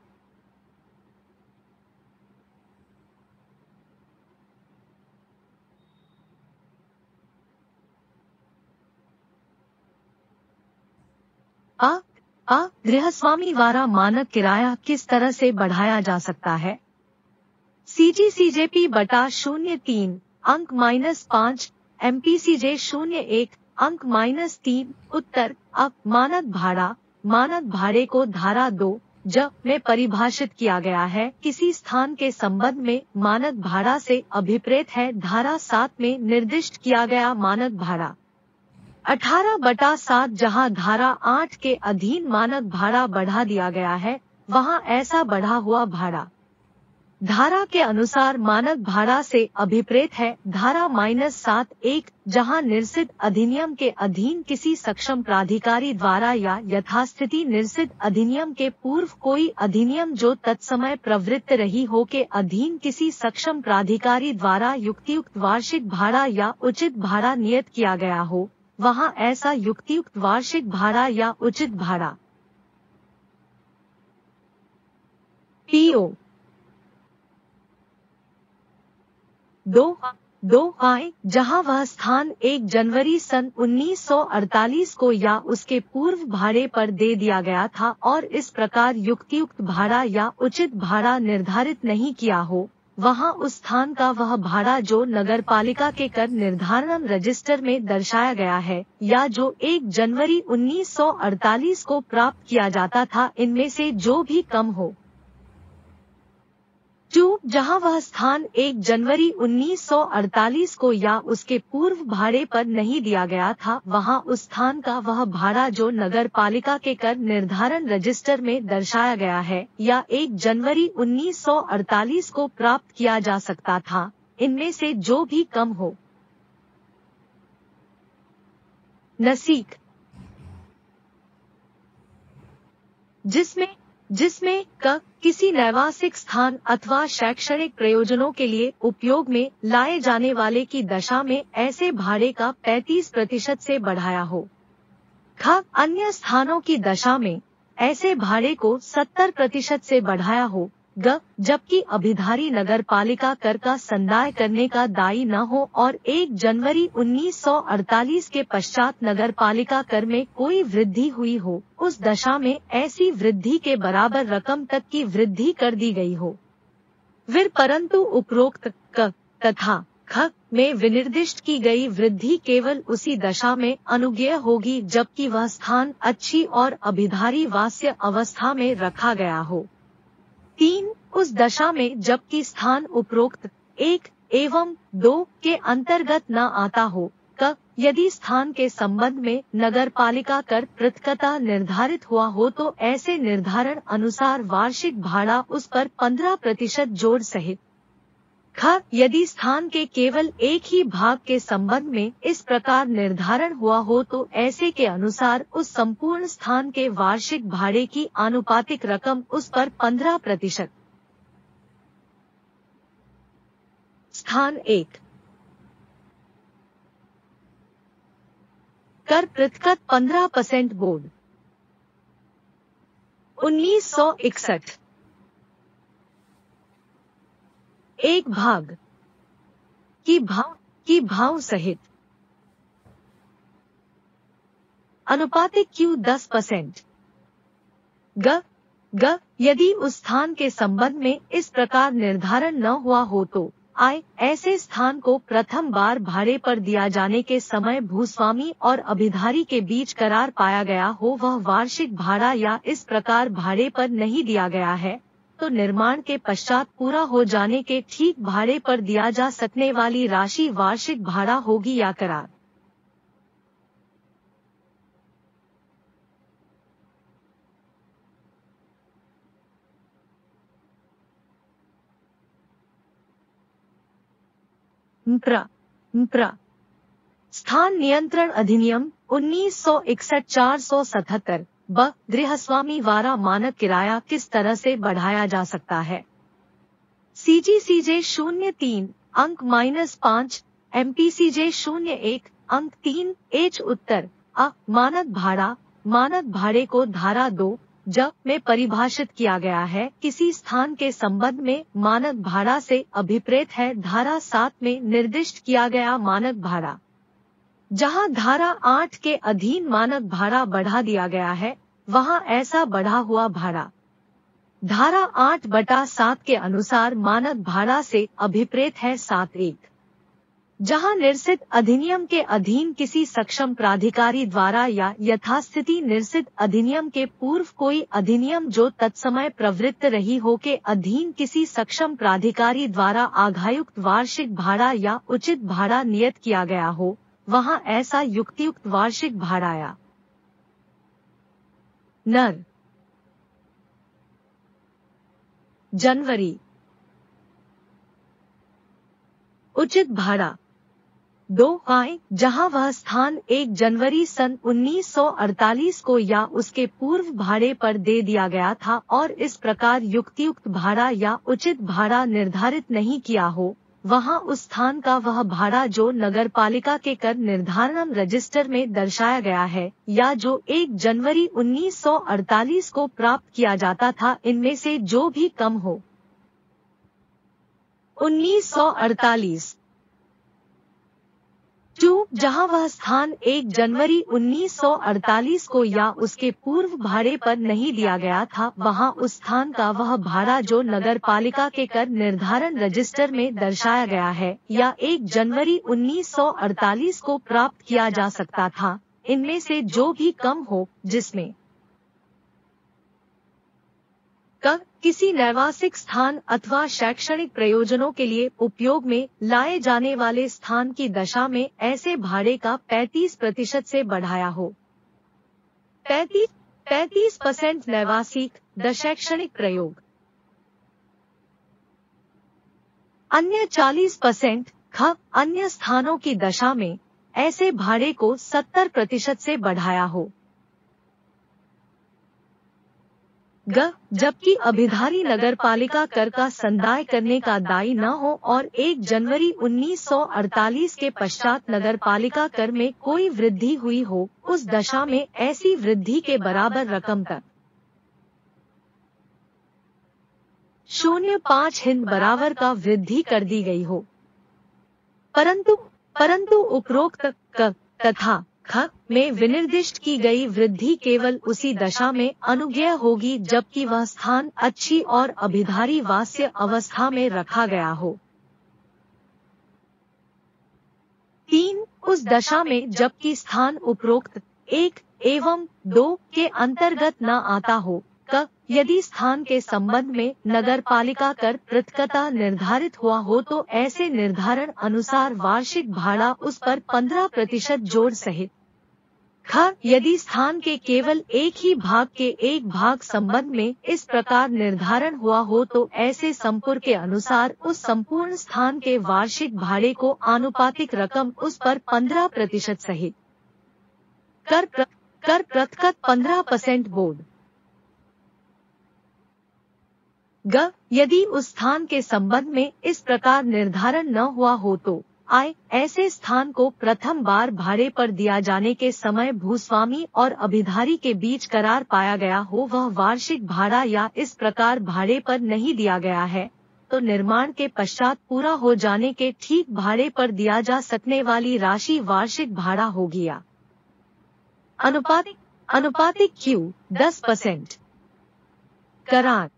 S1: गृहस्वामी द्वारा मानक किराया किस तरह से बढ़ाया जा सकता है? CGCJP बटा 03 अंक -5 MPCJ 01 अंक -3 उत्तर। अब मानक भाड़े को धारा 2 ज में परिभाषित किया गया है। किसी स्थान के संबंध में मानक भाड़ा से अभिप्रेत है धारा 7 में निर्दिष्ट किया गया मानक भाड़ा। 18/7 जहां धारा 8 के अधीन मानक भाड़ा बढ़ा दिया गया है वहां ऐसा बढ़ा हुआ भाड़ा धारा के अनुसार मानक भाड़ा से अभिप्रेत है धारा -7(1) जहां निरसित अधिनियम के अधीन किसी सक्षम प्राधिकारी द्वारा या यथास्थिति निरसित अधिनियम के पूर्व कोई अधिनियम जो तत्समय प्रवृत्त रही हो के अधीन किसी सक्षम प्राधिकारी द्वारा युक्तियुक्त वार्षिक भाड़ा या उचित भाड़ा नियत किया गया हो वहां ऐसा युक्तियुक्त वार्षिक भाड़ा या उचित भाड़ा PO 2 आए जहां वह स्थान 1 जनवरी सन 1948 को या उसके पूर्व भाड़े पर दे दिया गया था और इस प्रकार युक्तियुक्त भाड़ा या उचित भाड़ा निर्धारित नहीं किया हो वहां उस स्थान का वह भाड़ा जो नगरपालिका के कर निर्धारण रजिस्टर में दर्शाया गया है या जो 1 जनवरी 1948 को प्राप्त किया जाता था इनमें से जो भी कम हो। 2 जहां वह स्थान 1 जनवरी 1948 को या उसके पूर्व भाड़े पर नहीं दिया गया था वहां उस स्थान का वह भाड़ा जो नगरपालिका के कर निर्धारण रजिस्टर में दर्शाया गया है या 1 जनवरी 1948 को प्राप्त किया जा सकता था इनमें से जो भी कम हो। नसीक जिसमें किसी नैवासिक स्थान अथवा शैक्षणिक प्रयोजनों के लिए उपयोग में लाए जाने वाले की दशा में ऐसे भाड़े का 35% से बढ़ाया हो। अन्य स्थानों की दशा में ऐसे भाड़े को 70% से बढ़ाया हो। जबकि अभिधारी नगरपालिका कर का संदाय करने का दायी न हो और 1 जनवरी 1948 के पश्चात नगरपालिका कर में कोई वृद्धि हुई हो उस दशा में ऐसी वृद्धि के बराबर रकम तक की वृद्धि कर दी गई हो। परंतु उपरोक्त क तथा ख में विनिर्दिष्ट की गई वृद्धि केवल उसी दशा में अनुज्ञेय होगी जबकि वह स्थान अच्छी और अभिधारी वास्य अवस्था में रखा गया हो। 3 उस दशा में जबकि स्थान उपरोक्त 1 एवं 2 के अंतर्गत न आता हो क यदि स्थान के संबंध में नगरपालिका कर पृथकतः निर्धारित हुआ हो तो ऐसे निर्धारण अनुसार वार्षिक भाड़ा उस पर 15% जोड़ सहित। ख यदि स्थान के केवल एक ही भाग के संबंध में इस प्रकार निर्धारण हुआ हो तो ऐसे के अनुसार उस संपूर्ण स्थान के वार्षिक भाड़े की आनुपातिक रकम उस पर 15%। स्थान 1 कर पृथकत 15% बोर्ड 1961 एक भाग की भाव सहित अनुपातिक Q 10%। ग यदि उस स्थान के संबंध में इस प्रकार निर्धारण न हुआ हो तो आय ऐसे स्थान को प्रथम बार भाड़े पर दिया जाने के समय भूस्वामी और अभिधारी के बीच करार पाया गया हो वह वार्षिक भाड़ा या इस प्रकार भाड़े पर नहीं दिया गया है तो निर्माण के पश्चात पूरा हो जाने के ठीक भाड़े पर दिया जा सकने वाली राशि वार्षिक भाड़ा होगी या करार। स्थान नियंत्रण अधिनियम 1961 477 ब गृहस्वामी वारा मानक किराया किस तरह से बढ़ाया जा सकता है। CGCJ 03 अंक -5 MPCJ 01 अंक 3 H उत्तर मानक भाड़े को धारा 2 ज में परिभाषित किया गया है। किसी स्थान के संबंध में मानक भाड़ा से अभिप्रेत है धारा 7 में निर्दिष्ट किया गया मानक भाड़ा। जहां धारा 8 के अधीन मानक भाड़ा बढ़ा दिया गया है वहां ऐसा बढ़ा हुआ भाड़ा धारा 8/7 के अनुसार मानक भाड़ा से अभिप्रेत है 7(1). जहां निर्सित अधिनियम के अधीन किसी सक्षम प्राधिकारी द्वारा या यथास्थिति निर्सित अधिनियम के पूर्व कोई अधिनियम जो तत्समय प्रवृत्त रही हो के अधीन किसी सक्षम प्राधिकारी द्वारा आघायुक्त वार्षिक भाड़ा या उचित भाड़ा नियत किया गया हो वहां ऐसा युक्तियुक्त वार्षिक भाड़ा या नर जनवरी उचित भाड़ा 2 आए जहां वह स्थान 1 जनवरी सन 1948 को या उसके पूर्व भाड़े पर दे दिया गया था और इस प्रकार युक्तियुक्त भाड़ा या उचित भाड़ा निर्धारित नहीं किया हो वहां उस स्थान का वह भाड़ा जो नगरपालिका के कर निर्धारण रजिस्टर में दर्शाया गया है या जो 1 जनवरी 1948 को प्राप्त किया जाता था इनमें से जो भी कम हो। 1948 2 जहां वह स्थान 1 जनवरी 1948 को या उसके पूर्व भाड़े पर नहीं दिया गया था वहां उस स्थान का वह भाड़ा जो नगरपालिका के कर निर्धारण रजिस्टर में दर्शाया गया है या 1 जनवरी 1948 को प्राप्त किया जा सकता था इनमें से जो भी कम हो जिसमें किसी नैवासिक स्थान अथवा शैक्षणिक प्रयोजनों के लिए उपयोग में लाए जाने वाले स्थान की दशा में ऐसे भाड़े का 35% से बढ़ाया हो। 35% नैवासिक द शैक्षणिक प्रयोग। अन्य 40% अन्य स्थानों की दशा में ऐसे भाड़े को 70% से बढ़ाया हो। जबकि अभिधारी नगरपालिका कर का संदाय करने का दायी न हो और 1 जनवरी 1948 के पश्चात नगरपालिका कर में कोई वृद्धि हुई हो उस दशा में ऐसी वृद्धि के बराबर रकम तक 0.5 हिंद बराबर का वृद्धि कर दी गई हो। परंतु उपरोक्त क तथा ख में विनिर्दिष्ट की गई वृद्धि केवल उसी दशा में अनुज्ञेय होगी जबकि वह स्थान अच्छी और अभिधारी वास्य अवस्था में रखा गया हो। 3 उस दशा में जबकि स्थान उपरोक्त 1 एवं 2 के अंतर्गत न आता हो। क यदि स्थान के संबंध में नगरपालिका कर पृथकता निर्धारित हुआ हो तो ऐसे निर्धारण अनुसार वार्षिक भाड़ा उस पर 15% जोड़ सहित। ख, यदि स्थान के केवल एक ही भाग के एक भाग संबंध में इस प्रकार निर्धारण हुआ हो तो ऐसे संपुर के अनुसार उस संपूर्ण स्थान के वार्षिक भाड़े को आनुपातिक रकम उस पर 15% सहित कर पृथकत 15% बोर्ड। ग, यदि उस स्थान के संबंध में इस प्रकार निर्धारण न हुआ हो तो आय, ऐसे स्थान को प्रथम बार भाड़े पर दिया जाने के समय भूस्वामी और अभिधारी के बीच करार पाया गया हो वह वार्षिक भाड़ा या इस प्रकार भाड़े पर नहीं दिया गया है तो निर्माण के पश्चात पूरा हो जाने के ठीक भाड़े पर दिया जा सकने वाली राशि वार्षिक भाड़ा होगी। या अनुपातिक Q 10%। करार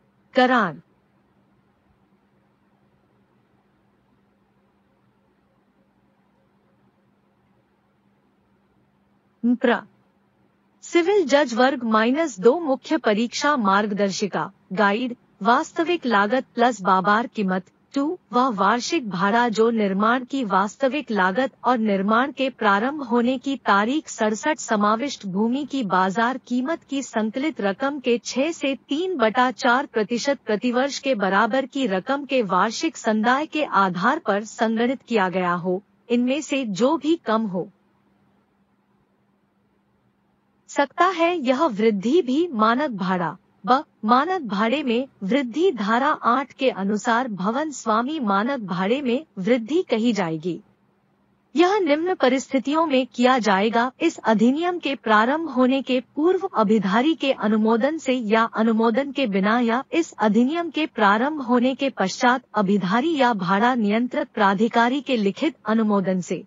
S1: सिविल जज वर्ग -2 मुख्य परीक्षा मार्गदर्शिका गाइड वास्तविक लागत प्लस बाजार कीमत 2 वह वार्षिक भाड़ा जो निर्माण की वास्तविक लागत और निर्माण के प्रारंभ होने की तारीख 67 समाविष्ट भूमि की बाजार कीमत की संकलित रकम के 6 से 3/4% प्रतिवर्ष के बराबर की रकम के वार्षिक संदाय के आधार पर संगणित किया गया हो, इनमें से जो भी कम हो सकता है यह वृद्धि भी मानक भाड़ा। ब, मानक भाड़े में वृद्धि धारा 8 के अनुसार भवन स्वामी मानक भाड़े में वृद्धि कही जाएगी। यह निम्न परिस्थितियों में किया जाएगा: इस अधिनियम के प्रारंभ होने के पूर्व अभिधारी के अनुमोदन से या अनुमोदन के बिना या इस अधिनियम के प्रारंभ होने के पश्चात अभिधारी या भाड़ा नियंत्रक प्राधिकारी के लिखित अनुमोदन से।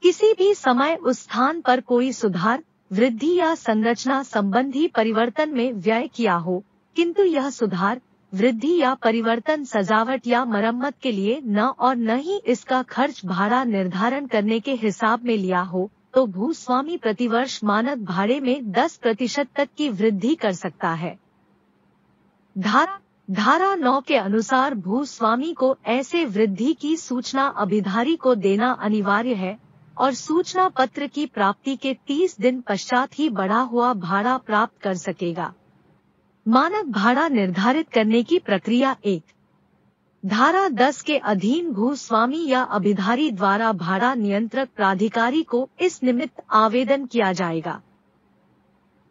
S1: किसी भी समय उस स्थान पर कोई सुधार, वृद्धि या संरचना संबंधी परिवर्तन में व्यय किया हो, किंतु यह सुधार, वृद्धि या परिवर्तन सजावट या मरम्मत के लिए न और न ही इसका खर्च भाड़ा निर्धारण करने के हिसाब में लिया हो, तो भूस्वामी प्रतिवर्ष मानक भाड़े में 10% तक की वृद्धि कर सकता है। धारा 9 के अनुसार भूस्वामी को ऐसे वृद्धि की सूचना अभिधारी को देना अनिवार्य है और सूचना पत्र की प्राप्ति के 30 दिन पश्चात ही बढ़ा हुआ भाड़ा प्राप्त कर सकेगा। मानक भाड़ा निर्धारित करने की प्रक्रिया 1। धारा 10 के अधीन भूस्वामी या अभिधारी द्वारा भाड़ा नियंत्रक प्राधिकारी को इस निमित्त आवेदन किया जाएगा।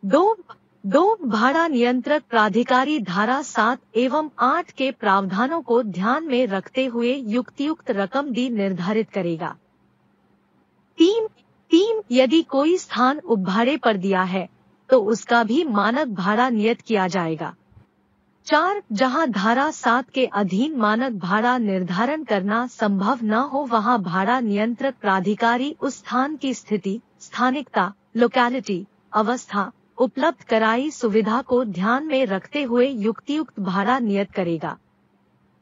S1: 2 भाड़ा नियंत्रक प्राधिकारी धारा 7 एवं 8 के प्रावधानों को ध्यान में रखते हुए युक्तियुक्त रकम दी निर्धारित करेगा। 3 यदि कोई स्थान उपभाड़े पर दिया है तो उसका भी मानक भाड़ा नियत किया जाएगा। 4 जहां धारा 7 के अधीन मानक भाड़ा निर्धारण करना संभव न हो वहां भाड़ा नियंत्रक प्राधिकारी उस स्थान की स्थिति, स्थानिकता, लोकेलिटी, अवस्था, उपलब्ध कराई सुविधा को ध्यान में रखते हुए युक्तियुक्त भाड़ा नियत करेगा।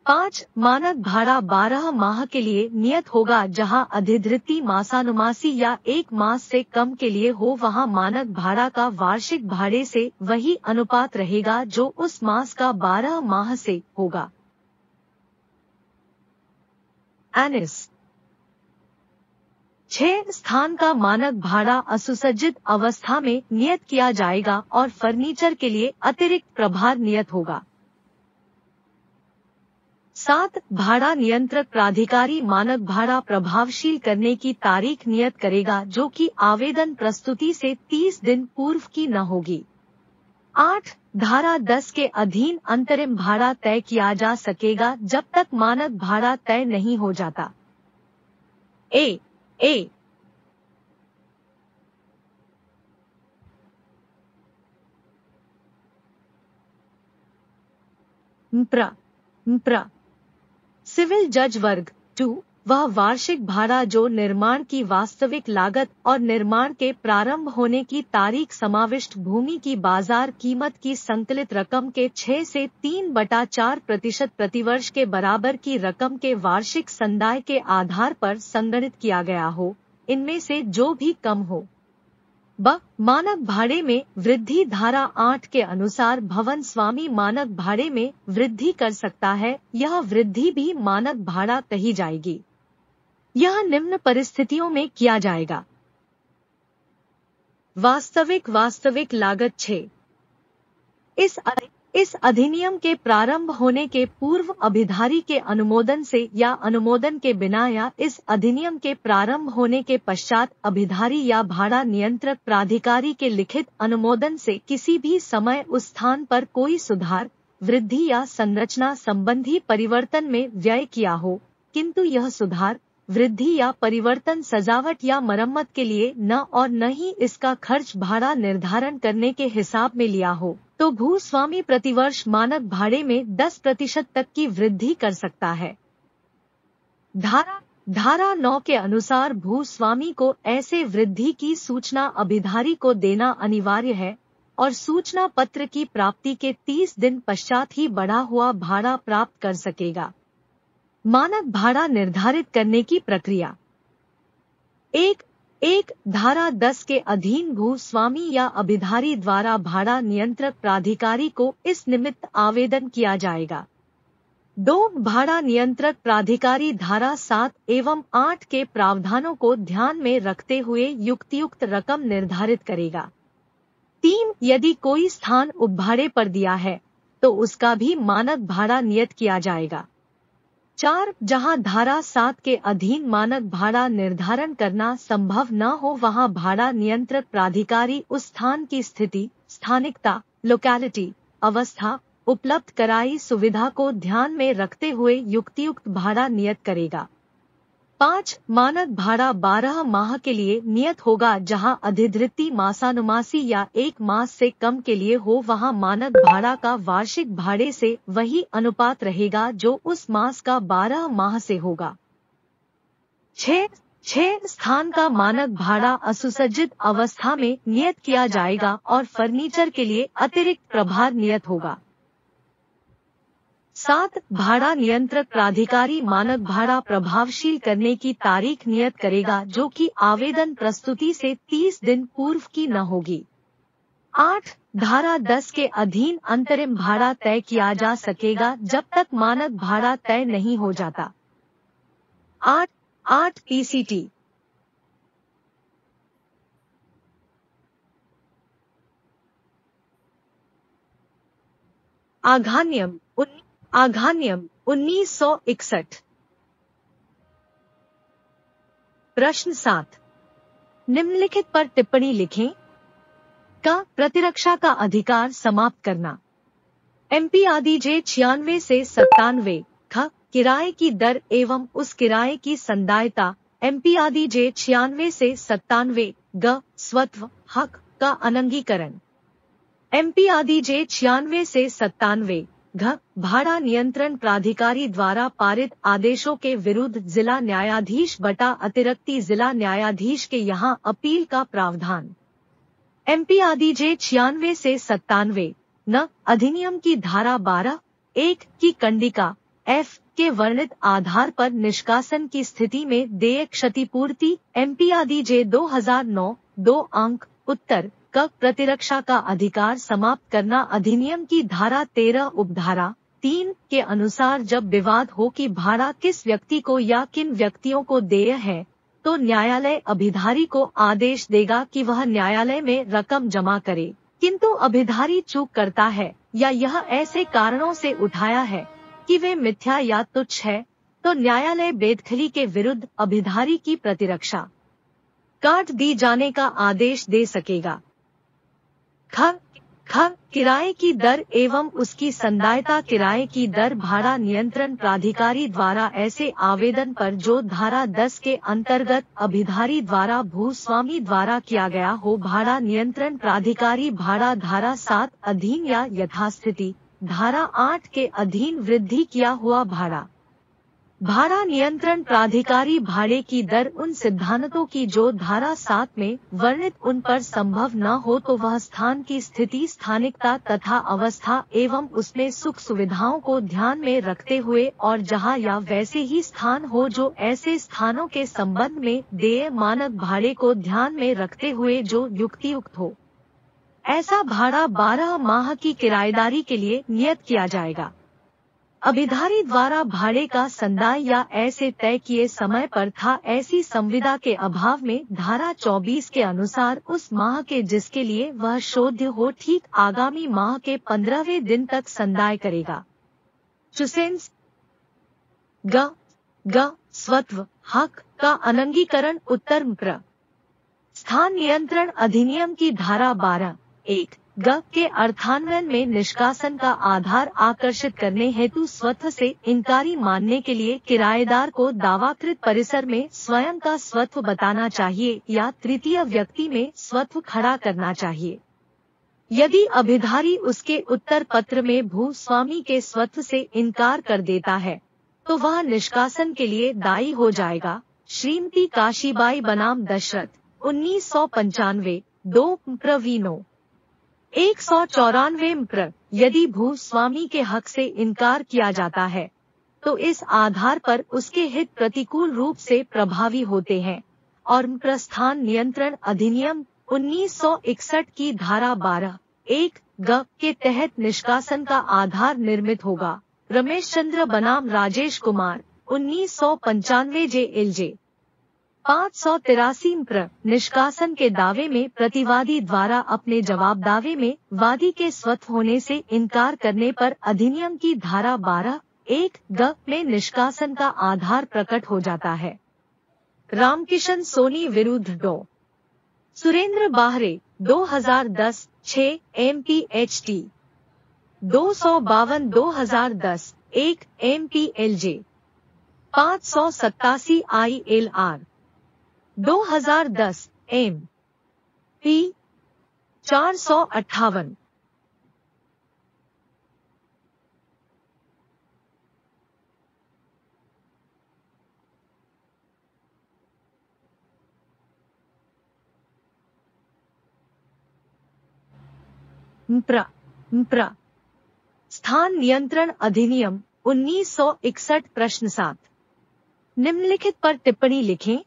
S1: 5 मानक भाड़ा 12 माह के लिए नियत होगा। जहां अधिधृति मासानुमासी या 1 मास से कम के लिए हो वहां मानक भाड़ा का वार्षिक भाड़े से वही अनुपात रहेगा जो उस मास का 12 माह से होगा। एनिस 6 स्थान का मानक भाड़ा असुसज्जित अवस्था में नियत किया जाएगा और फर्नीचर के लिए अतिरिक्त प्रभार नियत होगा। 7 भाड़ा नियंत्रक प्राधिकारी मानक भाड़ा प्रभावशील करने की तारीख नियत करेगा जो कि आवेदन प्रस्तुति से 30 दिन पूर्व की न होगी। 8 धारा 10 के अधीन अंतरिम भाड़ा तय किया जा सकेगा जब तक मानक भाड़ा तय नहीं हो जाता। ए सिविल जज वर्ग 2 वह वार्षिक भाड़ा जो निर्माण की वास्तविक लागत और निर्माण के प्रारंभ होने की तारीख समाविष्ट भूमि की बाजार कीमत की संकलित रकम के 6 से 3/4% प्रतिवर्ष के बराबर की रकम के वार्षिक संदाय के आधार पर संगणित किया गया हो, इनमें से जो भी कम हो मानक भाड़े में वृद्धि। धारा 8 के अनुसार भवन स्वामी मानक भाड़े में वृद्धि कर सकता है। यह वृद्धि भी मानक भाड़ा कही जाएगी। यह निम्न परिस्थितियों में किया जाएगा। वास्तविक लागत 6। इस अधिनियम के प्रारंभ होने के पूर्व अभिधारी के अनुमोदन से या अनुमोदन के बिना या इस अधिनियम के प्रारंभ होने के पश्चात अभिधारी या भाड़ा नियंत्रक प्राधिकारी के लिखित अनुमोदन से किसी भी समय उस स्थान पर कोई सुधार, वृद्धि या संरचना संबंधी परिवर्तन में व्यय किया हो, किंतु यह सुधार, वृद्धि या परिवर्तन सजावट या मरम्मत के लिए न और न ही इसका खर्च भाड़ा निर्धारण करने के हिसाब में लिया हो, तो भूस्वामी प्रतिवर्ष मानक भाड़े में 10% तक की वृद्धि कर सकता है। धारा 9 के अनुसार भूस्वामी को ऐसे वृद्धि की सूचना अभिधारी को देना अनिवार्य है और सूचना पत्र की प्राप्ति के 30 दिन पश्चात ही बढ़ा हुआ भाड़ा प्राप्त कर सकेगा। मानक भाड़ा निर्धारित करने की प्रक्रिया। 1. धारा 10 के अधीन भूस्वामी या अभिधारी द्वारा भाड़ा नियंत्रक प्राधिकारी को इस निमित्त आवेदन किया जाएगा। 2. भाड़ा नियंत्रक प्राधिकारी धारा 7 एवं 8 के प्रावधानों को ध्यान में रखते हुए युक्तियुक्त रकम निर्धारित करेगा। 3. यदि कोई स्थान उपभाड़े पर दिया है तो उसका भी मानक भाड़ा नियत किया जाएगा। 4. जहां धारा 7 के अधीन मानक भाड़ा निर्धारण करना संभव न हो वहां भाड़ा नियंत्रक प्राधिकारी उस स्थान की स्थिति, स्थानिकता, लोकेलिटी, अवस्था, उपलब्ध कराई सुविधा को ध्यान में रखते हुए युक्तियुक्त भाड़ा नियत करेगा। 5. मानक भाड़ा 12 माह के लिए नियत होगा। जहां अधिधृति मासानुमासी या 1 मास से कम के लिए हो वहां मानक भाड़ा का वार्षिक भाड़े से वही अनुपात रहेगा जो उस मास का 12 माह से होगा। 6. स्थान का मानक भाड़ा असुसज्जित अवस्था में नियत किया जाएगा और फर्नीचर के लिए अतिरिक्त प्रभार नियत होगा। 7. भाड़ा नियंत्रक प्राधिकारी मानक भाड़ा प्रभावशील करने की तारीख नियत करेगा जो कि आवेदन प्रस्तुति से 30 दिन पूर्व की न होगी। 8. धारा 10 के अधीन अंतरिम भाड़ा तय किया जा सकेगा जब तक मानक भाड़ा तय नहीं हो जाता। 8 PCT। आघान्यम 1961। प्रश्न 7। निम्नलिखित पर टिप्पणी लिखें। का प्रतिरक्षा का अधिकार समाप्त करना। MP आदि जे 96 से 97। ख किराए की दर एवं उस किराए की संदायता। MP आदि जे 96 से 97। ग स्वत्व हक का अनंगीकरण। MP आदि जे 96 से 97। घ भाड़ा नियंत्रण प्राधिकारी द्वारा पारित आदेशों के विरुद्ध जिला न्यायाधीश बटा अतिरिक्ति जिला न्यायाधीश के यहां अपील का प्रावधान। MP आदि जे 96 से 97। न अधिनियम की धारा 12(1) की कंडिका F के वर्णित आधार पर निष्कासन की स्थिति में देय क्षतिपूर्ति। MP आदि जे 2009 2 अंक उत्तर क प्रतिरक्षा का अधिकार समाप्त करना। अधिनियम की धारा 13 उपधारा 3 के अनुसार जब विवाद हो कि भाड़ा किस व्यक्ति को या किन व्यक्तियों को देय है तो न्यायालय अभिधारी को आदेश देगा कि वह न्यायालय में रकम जमा करे, किंतु अभिधारी चूक करता है या यह ऐसे कारणों से उठाया है कि वे मिथ्या या तुच्छ है तो न्यायालय बेदखली के विरुद्ध अभिधारी की प्रतिरक्षा काट दी जाने का आदेश दे सकेगा। ख किराए की दर एवं उसकी संदायता। किराए की दर भाड़ा नियंत्रण प्राधिकारी द्वारा ऐसे आवेदन पर जो धारा 10 के अंतर्गत अभिधारी द्वारा भूस्वामी द्वारा किया गया हो भाड़ा नियंत्रण प्राधिकारी भाड़ा धारा 7 अधीन या यथास्थिति धारा 8 के अधीन वृद्धि किया हुआ भाड़ा भाड़ा नियंत्रण प्राधिकारी भाड़े की दर उन सिद्धांतों की जो धारा 7 में वर्णित उन पर संभव न हो तो वह स्थान की स्थिति, स्थानिकता तथा अवस्था एवं उसमें सुख सुविधाओं को ध्यान में रखते हुए और जहां या वैसे ही स्थान हो जो ऐसे स्थानों के संबंध में देय मानक भाड़े को ध्यान में रखते हुए जो युक्तियुक्त हो, ऐसा भाड़ा 12 माह की किराएदारी के लिए नियत किया जाएगा। अभिधारी द्वारा भाड़े का संदाय या ऐसे तय किए समय पर था ऐसी संविदा के अभाव में धारा 24 के अनुसार उस माह के जिसके लिए वह शोध्य हो ठीक आगामी माह के 15वें दिन तक संदाय करेगा। चुसेंस ग स्वत्व हक का अनंगीकरण उत्तर प्र स्थान नियंत्रण अधिनियम की धारा 12(1) ग के अर्थान्वयन में निष्कासन का आधार आकर्षित करने हेतु स्वत्व से इनकारी मानने के लिए किराएदार को दावाकृत परिसर में स्वयं का स्वत्व बताना चाहिए या तृतीय व्यक्ति में स्वत्व खड़ा करना चाहिए। यदि अभिधारी उसके उत्तर पत्र में भूस्वामी के स्वत्व से इनकार कर देता है तो वह निष्कासन के लिए दायी हो जाएगा। श्रीमती काशीबाई बनाम दशरथ 1995 2 प्रवीणो 194 प्र यदि भूस्वामी के हक से इनकार किया जाता है तो इस आधार पर उसके हित प्रतिकूल रूप से प्रभावी होते हैं और प्रस्थान नियंत्रण अधिनियम 1961 की धारा 12(1) ग के तहत निष्कासन का आधार निर्मित होगा। रमेश चंद्र बनाम राजेश कुमार 1995 JLJ 583 प्र निष्कासन के दावे में प्रतिवादी द्वारा अपने जवाब दावे में वादी के स्वत्व होने से इनकार करने पर अधिनियम की धारा 12(1) ग में निष्कासन का आधार प्रकट हो जाता है। रामकिशन सोनी विरुद्ध डॉ. सुरेंद्र बाहरे 2010 6 MPHT 252 2010 1 MPLJ 587 ILR 2010 MP 458 प्र स्थान नियंत्रण अधिनियम 1961 प्रश्न 7 निम्नलिखित पर टिप्पणी लिखें।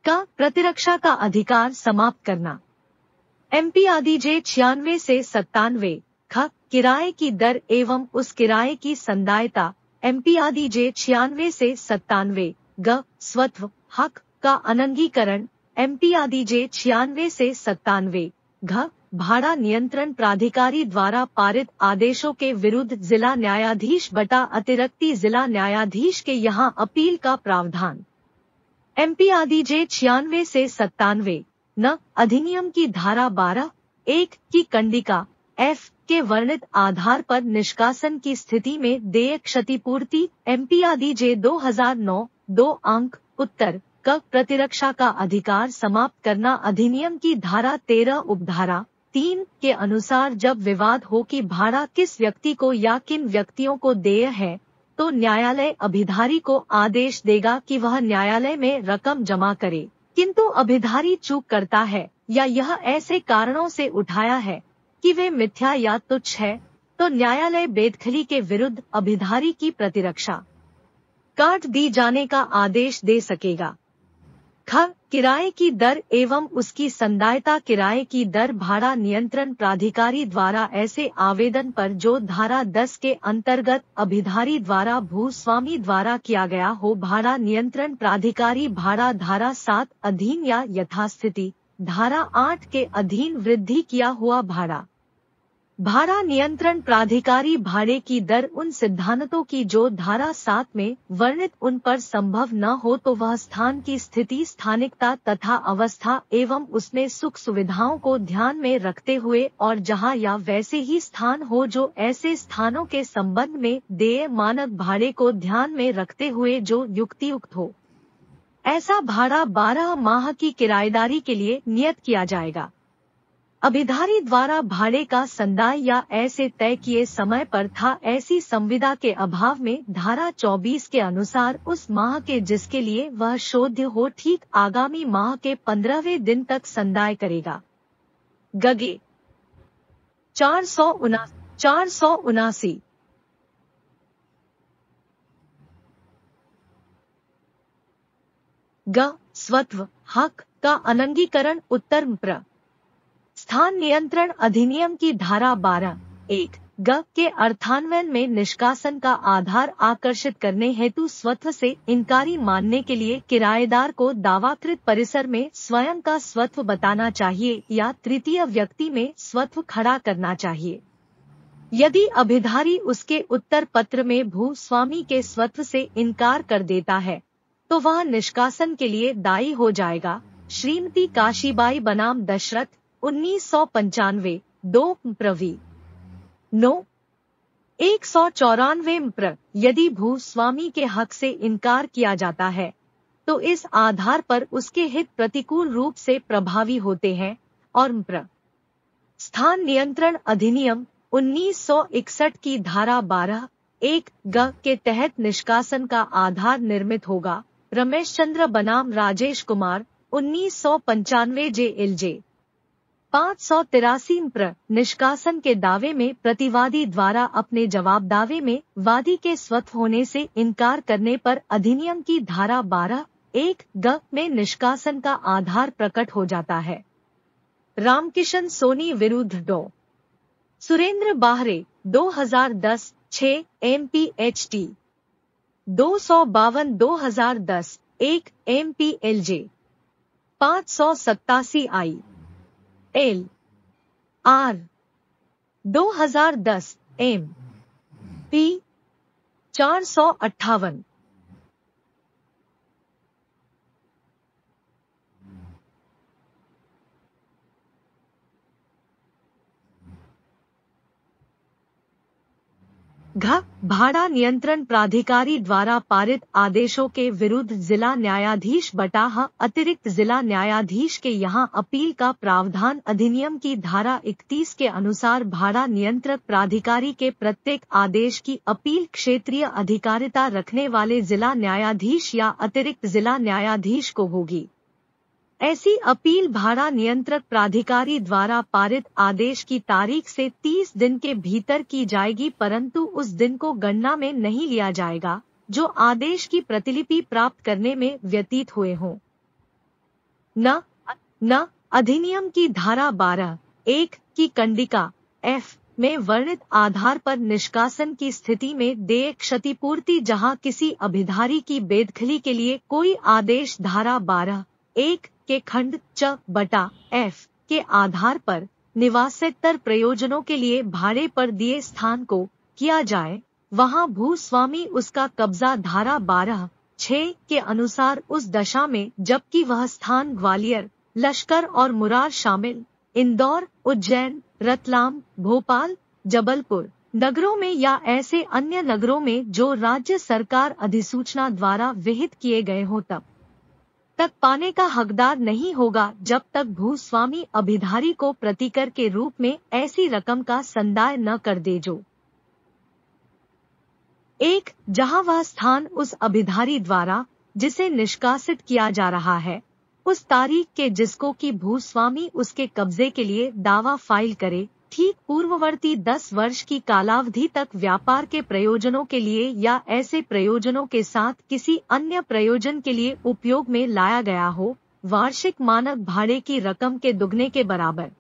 S1: का प्रतिरक्षा का अधिकार समाप्त करना। MP आदि J 96 से 97 ख किराए की दर एवं उस किराए की संदायता। MP आदि J 96 से 97 ग स्वत्व हक का अनंगीकरण। MP आदि J 96 से 97 घ भाड़ा नियंत्रण प्राधिकारी द्वारा पारित आदेशों के विरुद्ध जिला न्यायाधीश बटा अतिरिक्ति जिला न्यायाधीश के यहाँ अपील का प्रावधान। MP आदि J 96 से 97 न अधिनियम की धारा 12(1) की कंडिका F के वर्णित आधार पर निष्कासन की स्थिति में देय क्षतिपूर्ति। MP आदि J 2009 2 अंक उत्तर क प्रतिरक्षा का अधिकार समाप्त करना। अधिनियम की धारा 13 उपधारा 3 के अनुसार जब विवाद हो कि भाड़ा किस व्यक्ति को या किन व्यक्तियों को देय है तो न्यायालय अभिधारी को आदेश देगा कि वह न्यायालय में रकम जमा करे, किंतु अभिधारी चूक करता है या यह ऐसे कारणों से उठाया है कि वे मिथ्या या तुच्छ है तो न्यायालय बेदखली के विरुद्ध अभिधारी की प्रतिरक्षा काट दी जाने का आदेश दे सकेगा। ख किराए की दर एवं उसकी संदायता। किराए की दर भाड़ा नियंत्रण प्राधिकारी द्वारा ऐसे आवेदन पर जो धारा 10 के अंतर्गत अभिधारी द्वारा भूस्वामी द्वारा किया गया हो, भाड़ा नियंत्रण प्राधिकारी भाड़ा धारा 7 अधीन या यथास्थिति धारा 8 के अधीन वृद्धि किया हुआ भाड़ा नियंत्रण प्राधिकारी भाड़े की दर उन सिद्धांतों की जो धारा 7 में वर्णित उन पर संभव न हो तो वह स्थान की स्थिति, स्थानिकता तथा अवस्था एवं उसमें सुख सुविधाओं को ध्यान में रखते हुए और जहां या वैसे ही स्थान हो जो ऐसे स्थानों के संबंध में देय मानक भाड़े को ध्यान में रखते हुए जो युक्तियुक्त हो, ऐसा भाड़ा 12 माह की किराएदारी के लिए नियत किया जाएगा। अभिधारी द्वारा भाड़े का संदाय या ऐसे तय किए समय पर था, ऐसी संविदा के अभाव में धारा 24 के अनुसार उस माह के जिसके लिए वह शोध्य हो ठीक आगामी माह के 15वें दिन तक संदाय करेगा। गगे 479। ग स्वत्व हक का अनंगीकरण उत्तर प्र स्थान नियंत्रण अधिनियम की धारा 12(1) ग के अर्थान्वयन में निष्कासन का आधार आकर्षित करने हेतु स्वत्व से इनकारी मानने के लिए किराएदार को दावाकृत परिसर में स्वयं का स्वत्व बताना चाहिए या तृतीय व्यक्ति में स्वत्व खड़ा करना चाहिए। यदि अभिधारी उसके उत्तर पत्र में भूस्वामी के स्वत्व से इनकार कर देता है तो वह निष्कासन के लिए दायी हो जाएगा। श्रीमती काशीबाई बनाम दशरथ 1995 2 प्रवी 9 194 प्र यदि भूस्वामी के हक से इनकार किया जाता है तो इस आधार पर उसके हित प्रतिकूल रूप से प्रभावी होते हैं और प्र स्थान नियंत्रण अधिनियम 1961 की धारा 12(1) ग के तहत निष्कासन का आधार निर्मित होगा। रमेश चंद्र बनाम राजेश कुमार 1995 JLJ 583 प्र निष्कासन के दावे में प्रतिवादी द्वारा अपने जवाब दावे में वादी के स्वत्व होने से इनकार करने पर अधिनियम की धारा 12(1) ग में निष्कासन का आधार प्रकट हो जाता है। रामकिशन सोनी विरुद्ध डॉ सुरेंद्र बाहरे 2010 6 MPHT 252 2010 1 MPLJ 587 IL R 2010 MP 458। घ भाड़ा नियंत्रण प्राधिकारी द्वारा पारित आदेशों के विरुद्ध जिला न्यायाधीश बटाह अतिरिक्त जिला न्यायाधीश के यहां अपील का प्रावधान अधिनियम की धारा 31 के अनुसार भाड़ा नियंत्रक प्राधिकारी के प्रत्येक आदेश की अपील क्षेत्रीय अधिकारिता रखने वाले जिला न्यायाधीश या अतिरिक्त जिला न्यायाधीश को होगी। ऐसी अपील भाड़ा नियंत्रक प्राधिकारी द्वारा पारित आदेश की तारीख से 30 दिन के भीतर की जाएगी, परंतु उस दिन को गणना में नहीं लिया जाएगा जो आदेश की प्रतिलिपि प्राप्त करने में व्यतीत हुए हों। न अधिनियम की धारा 12(1) की कंडिका F में वर्णित आधार पर निष्कासन की स्थिति में देय क्षतिपूर्ति जहां किसी अभिधारी की बेदखली के लिए कोई आदेश धारा 12(1) के खंड च बटा F के आधार पर निवासेतर प्रयोजनों के लिए भाड़े पर दिए स्थान को किया जाए, वहां भूस्वामी उसका कब्जा धारा 12(6) के अनुसार उस दशा में जबकि वह स्थान ग्वालियर, लश्कर और मुरार शामिल इंदौर, उज्जैन, रतलाम, भोपाल, जबलपुर नगरों में या ऐसे अन्य नगरों में जो राज्य सरकार अधिसूचना द्वारा विहित किए गए हों तक पाने का हकदार नहीं होगा जब तक भूस्वामी अभिधारी को प्रतिकर के रूप में ऐसी रकम का संदाय न कर दे जो 1. जहां वह स्थान उस अभिधारी द्वारा जिसे निष्कासित किया जा रहा है उस तारीख के जिसको कि भूस्वामी उसके कब्जे के लिए दावा फाइल करे ठीक पूर्ववर्ती 10 वर्ष की कालावधि तक व्यापार के प्रयोजनों के लिए या ऐसे प्रयोजनों के साथ किसी अन्य प्रयोजन के लिए उपयोग में लाया गया हो, वार्षिक मानक भाड़े की रकम के दुगने के बराबर।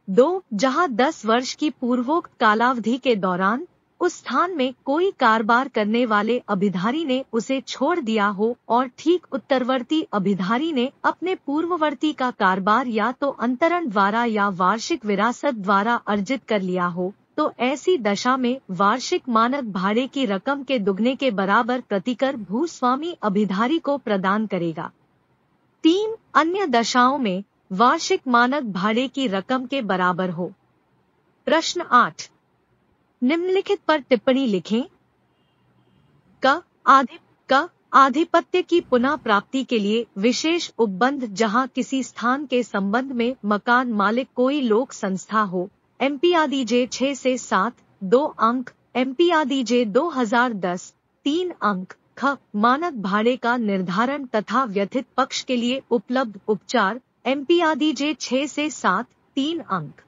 S1: 2. जहां 10 वर्ष की पूर्वोक्त कालावधि के दौरान उस स्थान में कोई कारोबार करने वाले अभिधारी ने उसे छोड़ दिया हो और ठीक उत्तरवर्ती अभिधारी ने अपने पूर्ववर्ती का कारोबार या तो अंतरण द्वारा या वार्षिक विरासत द्वारा अर्जित कर लिया हो, तो ऐसी दशा में वार्षिक मानक भाड़े की रकम के दुगने के बराबर प्रतिकर भूस्वामी अभिधारी को प्रदान करेगा। 3. अन्य दशाओं में वार्षिक मानक भाड़े की रकम के बराबर हो। प्रश्न 8 निम्नलिखित पर टिप्पणी लिखें। क आधिपत्य की पुनः प्राप्ति के लिए विशेष उपबंध जहां किसी स्थान के संबंध में मकान मालिक कोई लोक संस्था हो। MPRDJ 6 से 7, 2 अंक। MPRDJ 2010, 3 अंक। ख मानक भाड़े का निर्धारण तथा व्यथित पक्ष के लिए उपलब्ध उपचार। MPRDJ 6 से 7, 3 अंक।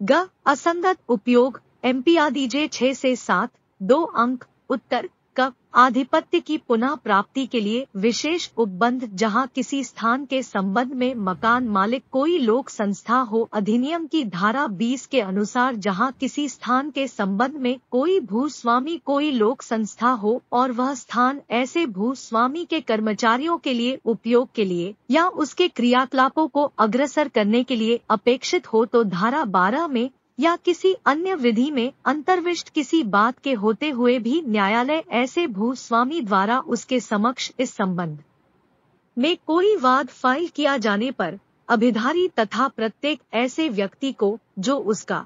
S1: ग असंगत उपयोग। MPRDJ 6 से 7, 2 अंक। उत्तर क आधिपत्य की पुनः प्राप्ति के लिए विशेष उपबंध जहां किसी स्थान के संबंध में मकान मालिक कोई लोक संस्था हो। अधिनियम की धारा 20 के अनुसार जहां किसी स्थान के संबंध में कोई भूस्वामी कोई लोक संस्था हो और वह स्थान ऐसे भूस्वामी के कर्मचारियों के लिए उपयोग के लिए या उसके क्रियाकलापों को अग्रसर करने के लिए अपेक्षित हो तो धारा 12 में या किसी अन्य विधि में अंतर्विष्ट किसी बात के होते हुए भी न्यायालय ऐसे भूस्वामी द्वारा उसके समक्ष इस संबंध में कोई वाद फाइल किया जाने पर अभिधारी तथा प्रत्येक ऐसे व्यक्ति को जो उसका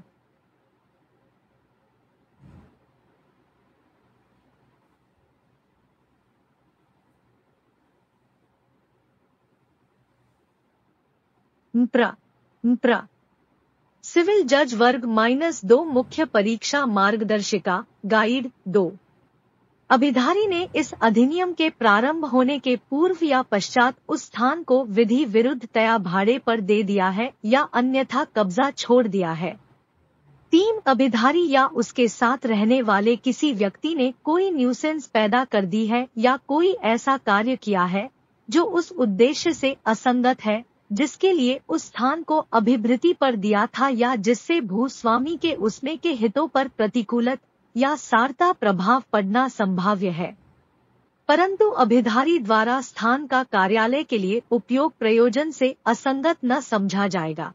S1: सिविल जज वर्ग -2 मुख्य परीक्षा मार्गदर्शिका गाइड 2। अभिधारी ने इस अधिनियम के प्रारंभ होने के पूर्व या पश्चात उस स्थान को विधि विरुद्धतया भाड़े पर दे दिया है या अन्यथा कब्जा छोड़ दिया है। 3 अभिधारी या उसके साथ रहने वाले किसी व्यक्ति ने कोई न्यूसेंस पैदा कर दी है या कोई ऐसा कार्य किया है जो उस उद्देश्य से असंगत है जिसके लिए उस स्थान को अभिभृति पर दिया था या जिससे भूस्वामी के उसमें के हितों पर प्रतिकूलत या सारता प्रभाव पड़ना संभाव्य है, परंतु अभिधारी द्वारा स्थान का कार्यालय के लिए उपयोग प्रयोजन से असंगत न समझा जाएगा।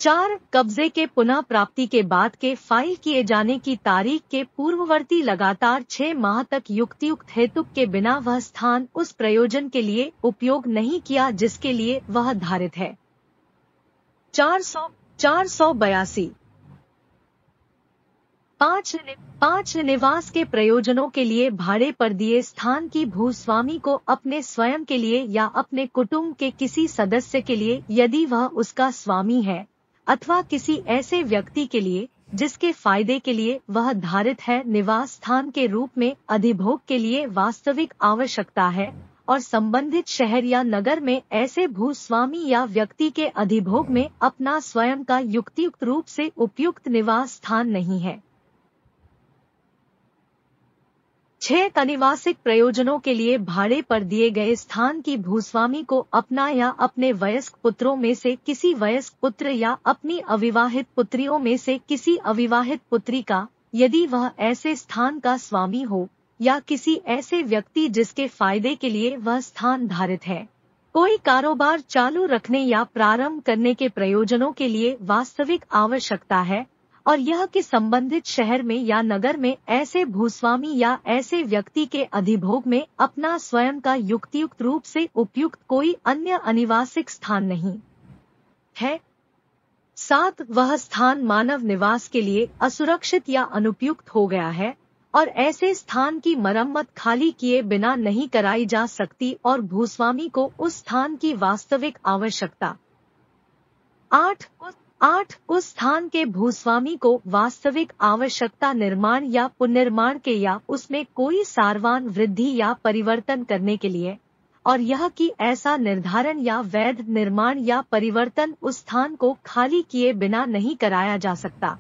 S1: 4 कब्जे के पुनः प्राप्ति के बाद के फाइल किए जाने की तारीख के पूर्ववर्ती लगातार 6 माह तक युक्तियुक्त हेतु के बिना वह स्थान उस प्रयोजन के लिए उपयोग नहीं किया जिसके लिए वह धारित है। 482 5 निवास के प्रयोजनों के लिए भाड़े पर दिए स्थान की भूस्वामी को अपने स्वयं के लिए या अपने कुटुंब के किसी सदस्य के लिए यदि वह उसका स्वामी है अथवा किसी ऐसे व्यक्ति के लिए जिसके फायदे के लिए वह धारित है निवास स्थान के रूप में अधिभोग के लिए वास्तविक आवश्यकता है और संबंधित शहर या नगर में ऐसे भूस्वामी या व्यक्ति के अधिभोग में अपना स्वयं का युक्तियुक्त रूप से उपयुक्त निवास स्थान नहीं है। 6 अनिवासिक प्रयोजनों के लिए भाड़े पर दिए गए स्थान की भूस्वामी को अपना या अपने वयस्क पुत्रों में से किसी वयस्क पुत्र या अपनी अविवाहित पुत्रियों में से किसी अविवाहित पुत्री का यदि वह ऐसे स्थान का स्वामी हो या किसी ऐसे व्यक्ति जिसके फायदे के लिए वह स्थान धारित है, कोई कारोबार चालू रखने या प्रारंभ करने के प्रयोजनों के लिए वास्तविक आवश्यकता है और यह कि संबंधित शहर में या नगर में ऐसे भूस्वामी या ऐसे व्यक्ति के अधिभोग में अपना स्वयं का युक्तियुक्त रूप से उपयुक्त कोई अन्य अनिवासिक स्थान नहीं है। 7 वह स्थान मानव निवास के लिए असुरक्षित या अनुपयुक्त हो गया है और ऐसे स्थान की मरम्मत खाली किए बिना नहीं कराई जा सकती और भूस्वामी को उस स्थान की वास्तविक आवश्यकता। 8 उस स्थान के भूस्वामी को वास्तविक आवश्यकता निर्माण या पुनर्निर्माण के या उसमें कोई सारवान वृद्धि या परिवर्तन करने के लिए और यह कि ऐसा निर्धारण या वैध निर्माण या परिवर्तन उस स्थान को खाली किए बिना नहीं कराया जा सकता।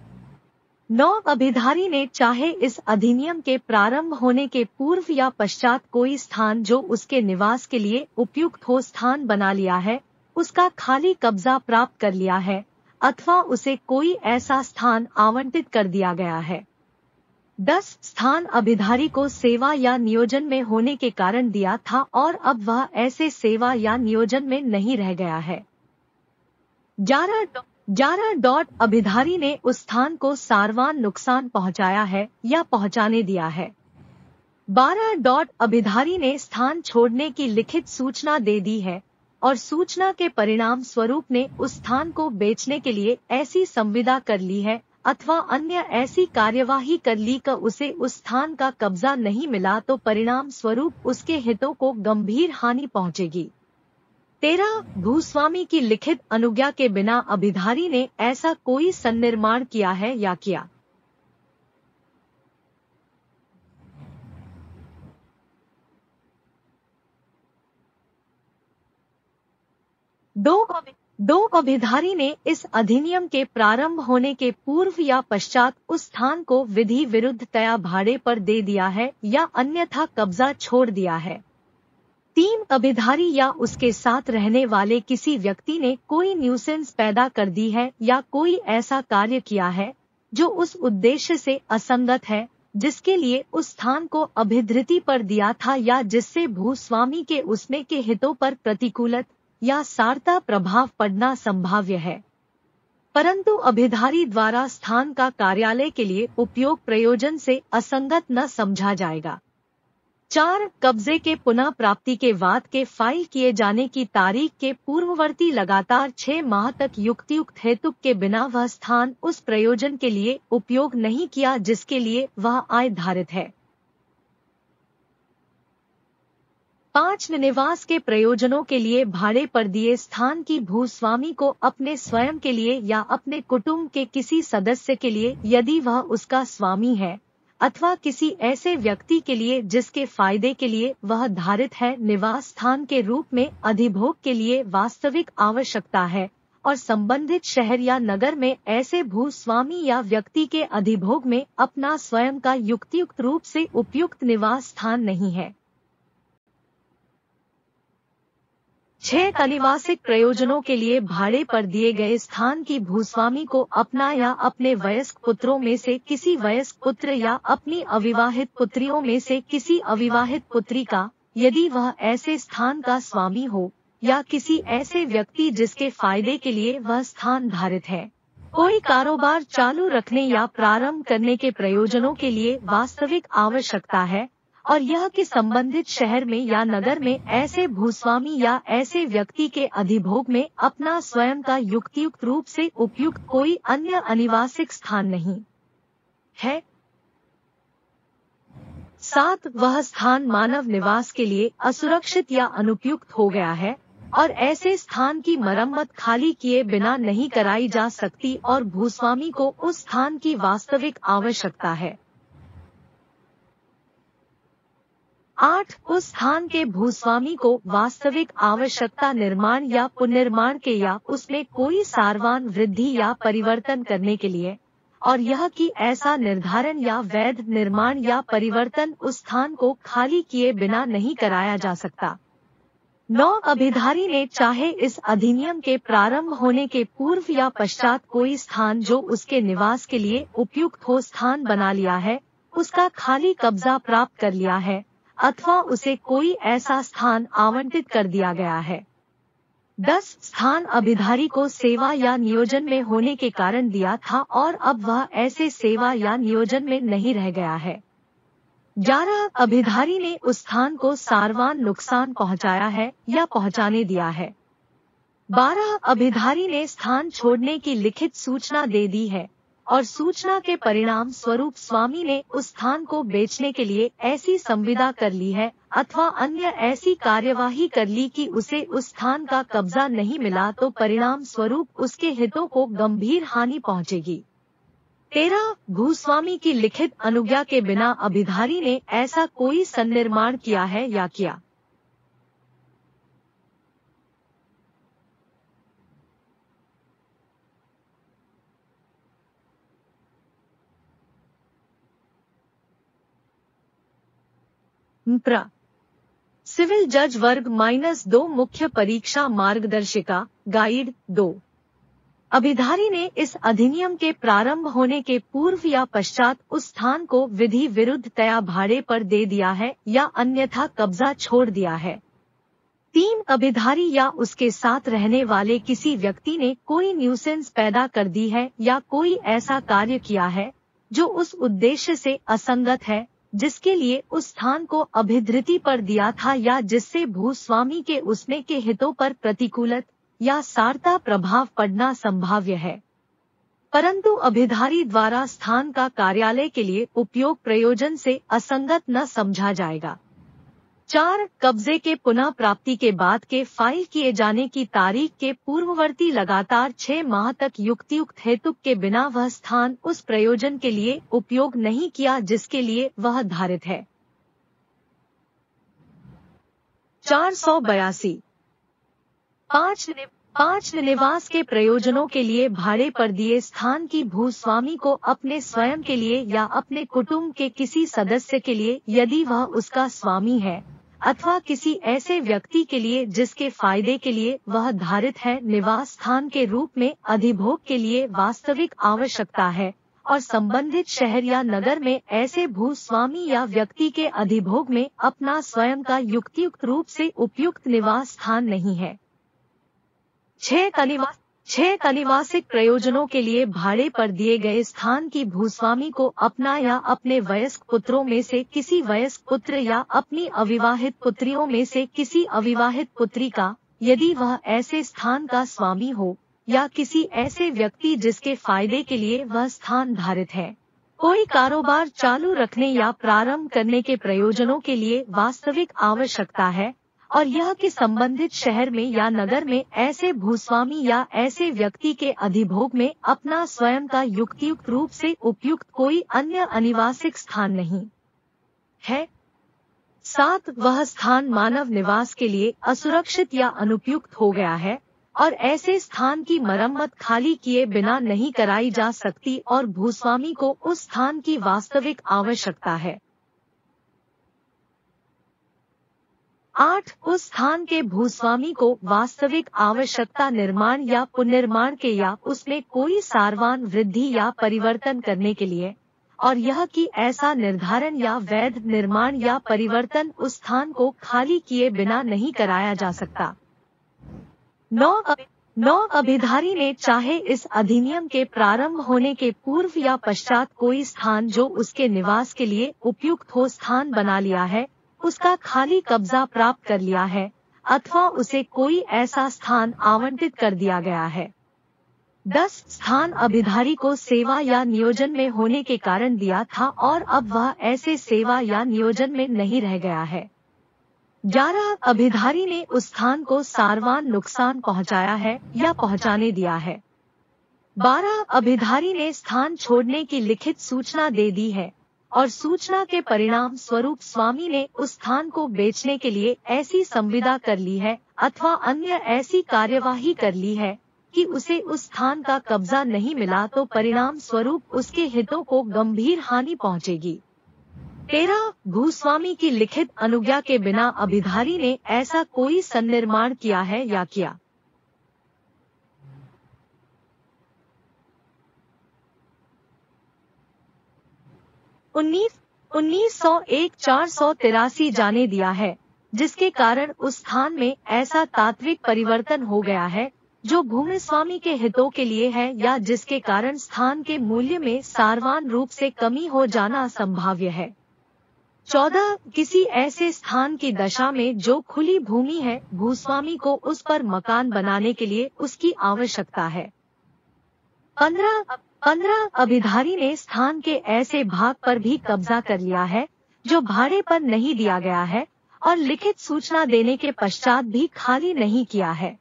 S1: 9 अभिधारी ने चाहे इस अधिनियम के प्रारंभ होने के पूर्व या पश्चात कोई स्थान जो उसके निवास के लिए उपयुक्त हो स्थान बना लिया है, उसका खाली कब्जा प्राप्त कर लिया है अथवा उसे कोई ऐसा स्थान आवंटित कर दिया गया है। 10 स्थान अभिधारी को सेवा या नियोजन में होने के कारण दिया था और अब वह ऐसे सेवा या नियोजन में नहीं रह गया है। 11 अभिधारी ने उस स्थान को सारवान नुकसान पहुंचाया है या पहुंचाने दिया है। 12 अभिधारी ने स्थान छोड़ने की लिखित सूचना दे दी है और सूचना के परिणाम स्वरूप ने उस स्थान को बेचने के लिए ऐसी संविदा कर ली है अथवा अन्य ऐसी कार्यवाही कर ली कि उसे उस स्थान का कब्जा नहीं मिला तो परिणाम स्वरूप उसके हितों को गंभीर हानि पहुंचेगी। 13 भूस्वामी की लिखित अनुज्ञा के बिना अभिधारी ने ऐसा कोई सन्निर्माण किया है या किया। दो अभिधारी ने इस अधिनियम के प्रारंभ होने के पूर्व या पश्चात उस स्थान को विधि विरुद्धतया भाड़े पर दे दिया है या अन्यथा कब्जा छोड़ दिया है। 3 अभिधारी या उसके साथ रहने वाले किसी व्यक्ति ने कोई न्यूसेंस पैदा कर दी है या कोई ऐसा कार्य किया है जो उस उद्देश्य से असंगत है जिसके लिए उस स्थान को अभिधृति पर दिया था या जिससे भूस्वामी के उसमें के हितों पर प्रतिकूलत या सारता प्रभाव पड़ना संभाव्य है, परंतु अभिधारी द्वारा स्थान का कार्यालय के लिए उपयोग प्रयोजन से असंगत न समझा जाएगा। 4 कब्जे के पुनः प्राप्ति के वाद के फाइल किए जाने की तारीख के पूर्ववर्ती लगातार 6 माह तक युक्तियुक्त हेतु के बिना वह स्थान उस प्रयोजन के लिए उपयोग नहीं किया जिसके लिए वह आय धारित है। 5 निवास के प्रयोजनों के लिए भाड़े पर दिए स्थान की भूस्वामी को अपने स्वयं के लिए या अपने कुटुंब के किसी सदस्य के लिए यदि वह उसका स्वामी है अथवा किसी ऐसे व्यक्ति के लिए जिसके फायदे के लिए वह धारित है निवास स्थान के रूप में अधिभोग के लिए वास्तविक आवश्यकता है और संबंधित शहर या नगर में ऐसे भूस्वामी या व्यक्ति के अधिभोग में अपना स्वयं का युक्तियुक्त रूप से उपयुक्त निवास स्थान नहीं है। 6 अनिवासिक प्रयोजनों के लिए भाड़े पर दिए गए स्थान की भूस्वामी को अपना या अपने वयस्क पुत्रों में से किसी वयस्क पुत्र या अपनी अविवाहित पुत्रियों में से किसी अविवाहित पुत्री का यदि वह ऐसे स्थान का स्वामी हो या किसी ऐसे व्यक्ति जिसके फायदे के लिए वह स्थान धारित है, कोई कारोबार चालू रखने या प्रारंभ करने के प्रयोजनों के लिए वास्तविक आवश्यकता है और यह कि संबंधित शहर में या नगर में ऐसे भूस्वामी या ऐसे व्यक्ति के अधिभोग में अपना स्वयं का युक्तियुक्त रूप से उपयुक्त कोई अन्य अनिवासिक स्थान नहीं है। 7 वह स्थान मानव निवास के लिए असुरक्षित या अनुपयुक्त हो गया है और ऐसे स्थान की मरम्मत खाली किए बिना नहीं कराई जा सकती और भूस्वामी को उस स्थान की वास्तविक आवश्यकता है। 8 उस स्थान के भूस्वामी को वास्तविक आवश्यकता निर्माण या पुनर्निर्माण के या उसमें कोई सारवान वृद्धि या परिवर्तन करने के लिए और यह कि ऐसा निर्धारण या वैध निर्माण या परिवर्तन उस स्थान को खाली किए बिना नहीं कराया जा सकता। 9 अभिधारी ने चाहे इस अधिनियम के प्रारंभ होने के पूर्व या पश्चात कोई स्थान जो उसके निवास के लिए उपयुक्त हो स्थान बना लिया है, उसका खाली कब्जा प्राप्त कर लिया है अथवा उसे कोई ऐसा स्थान आवंटित कर दिया गया है। 10 स्थान अभिधारी को सेवा या नियोजन में होने के कारण दिया था और अब वह ऐसे सेवा या नियोजन में नहीं रह गया है। 11 अभिधारी ने उस स्थान को सारवान नुकसान पहुंचाया है या पहुंचाने दिया है। 12 अभिधारी ने स्थान छोड़ने की लिखित सूचना दे दी है और सूचना के परिणाम स्वरूप स्वामी ने उस स्थान को बेचने के लिए ऐसी संविदा कर ली है अथवा अन्य ऐसी कार्यवाही कर ली कि उसे उस स्थान का कब्जा नहीं मिला तो परिणाम स्वरूप उसके हितों को गंभीर हानि पहुंचेगी। 13 भूस्वामी की लिखित अनुज्ञा के बिना अभिधारी ने ऐसा कोई सन्निर्माण किया है या किया। सिविल जज वर्ग -2 मुख्य परीक्षा मार्गदर्शिका गाइड 2 अभिधारी ने इस अधिनियम के प्रारंभ होने के पूर्व या पश्चात उस स्थान को विधि विरुद्धतया भाड़े पर दे दिया है या अन्यथा कब्जा छोड़ दिया है। 3 अभिधारी या उसके साथ रहने वाले किसी व्यक्ति ने कोई न्यूसेंस पैदा कर दी है या कोई ऐसा कार्य किया है जो उस उद्देश्य से असंगत है जिसके लिए उस स्थान को अभिधृति पर दिया था या जिससे भूस्वामी के उसमें के हितों पर प्रतिकूलत या सारता प्रभाव पड़ना संभाव्य है। परंतु अभिधारी द्वारा स्थान का कार्यालय के लिए उपयोग प्रयोजन से असंगत न समझा जाएगा। 4. कब्जे के पुनः प्राप्ति के बाद के फाइल किए जाने की तारीख के पूर्ववर्ती लगातार 6 माह तक युक्तियुक्त हेतु के बिना वह स्थान उस प्रयोजन के लिए उपयोग नहीं किया जिसके लिए वह धारित है। 482। 5 निवास के प्रयोजनों के लिए भाड़े पर दिए स्थान की भूस्वामी को अपने स्वयं के लिए या अपने कुटुंब के किसी सदस्य के लिए यदि वह उसका स्वामी है अथवा किसी ऐसे व्यक्ति के लिए जिसके फायदे के लिए वह धारित है निवास स्थान के रूप में अधिभोग के लिए वास्तविक आवश्यकता है और संबंधित शहर या नगर में ऐसे भूस्वामी या व्यक्ति के अधिभोग में अपना स्वयं का युक्तियुक्त रूप से उपयुक्त निवास स्थान नहीं है। 6 अनिवासिक प्रयोजनों के लिए भाड़े पर दिए गए स्थान की भूस्वामी को अपना या अपने वयस्क पुत्रों में से किसी वयस्क पुत्र या अपनी अविवाहित पुत्रियों में से किसी अविवाहित पुत्री का यदि वह ऐसे स्थान का स्वामी हो या किसी ऐसे व्यक्ति जिसके फायदे के लिए वह स्थान धारित है, कोई कारोबार चालू रखने या प्रारंभ करने के प्रयोजनों के लिए वास्तविक आवश्यकता है और यह कि संबंधित शहर में या नगर में ऐसे भूस्वामी या ऐसे व्यक्ति के अधिभोग में अपना स्वयं का युक्तियुक्त रूप से उपयुक्त कोई अन्य अनिवासिक स्थान नहीं है। 7 वह स्थान मानव निवास के लिए असुरक्षित या अनुपयुक्त हो गया है और ऐसे स्थान की मरम्मत खाली किए बिना नहीं कराई जा सकती और भूस्वामी को उस स्थान की वास्तविक आवश्यकता है। 8 उस स्थान के भूस्वामी को वास्तविक आवश्यकता निर्माण या पुनर्निर्माण के या उसमें कोई सारवान वृद्धि या परिवर्तन करने के लिए और यह कि ऐसा निर्धारण या वैध निर्माण या परिवर्तन उस स्थान को खाली किए बिना नहीं कराया जा सकता। 9 अभिधारी ने चाहे इस अधिनियम के प्रारंभ होने के पूर्व या पश्चात कोई स्थान जो उसके निवास के लिए उपयुक्त हो स्थान बना लिया है, उसका खाली कब्जा प्राप्त कर लिया है अथवा उसे कोई ऐसा स्थान आवंटित कर दिया गया है। 10 स्थान अभिधारी को सेवा या नियोजन में होने के कारण दिया था और अब वह ऐसे सेवा या नियोजन में नहीं रह गया है। 11 अभिधारी ने उस स्थान को सारवान नुकसान पहुंचाया है या पहुंचाने दिया है। 12 अभिधारी ने स्थान छोड़ने की लिखित सूचना दे दी है और सूचना के परिणाम स्वरूप स्वामी ने उस स्थान को बेचने के लिए ऐसी संविदा कर ली है अथवा अन्य ऐसी कार्यवाही कर ली है कि उसे उस स्थान का कब्जा नहीं मिला तो परिणाम स्वरूप उसके हितों को गंभीर हानि पहुंचेगी। 13 भूस्वामी की लिखित अनुज्ञा के बिना अभिधारी ने ऐसा कोई सन्निर्माण किया है या किया। 1901-483 जाने दिया है जिसके कारण उस स्थान में ऐसा तात्विक परिवर्तन हो गया है जो भूमि स्वामी के हितों के लिए है या जिसके कारण स्थान के मूल्य में सारवान रूप से कमी हो जाना संभाव्य है। 14 किसी ऐसे स्थान की दशा में जो खुली भूमि है भूस्वामी को उस पर मकान बनाने के लिए उसकी आवश्यकता है। 15 अभिधारी ने स्थान के ऐसे भाग पर भी कब्जा कर लिया है जो भाड़े पर नहीं दिया गया है और लिखित सूचना देने के पश्चात भी खाली नहीं किया है।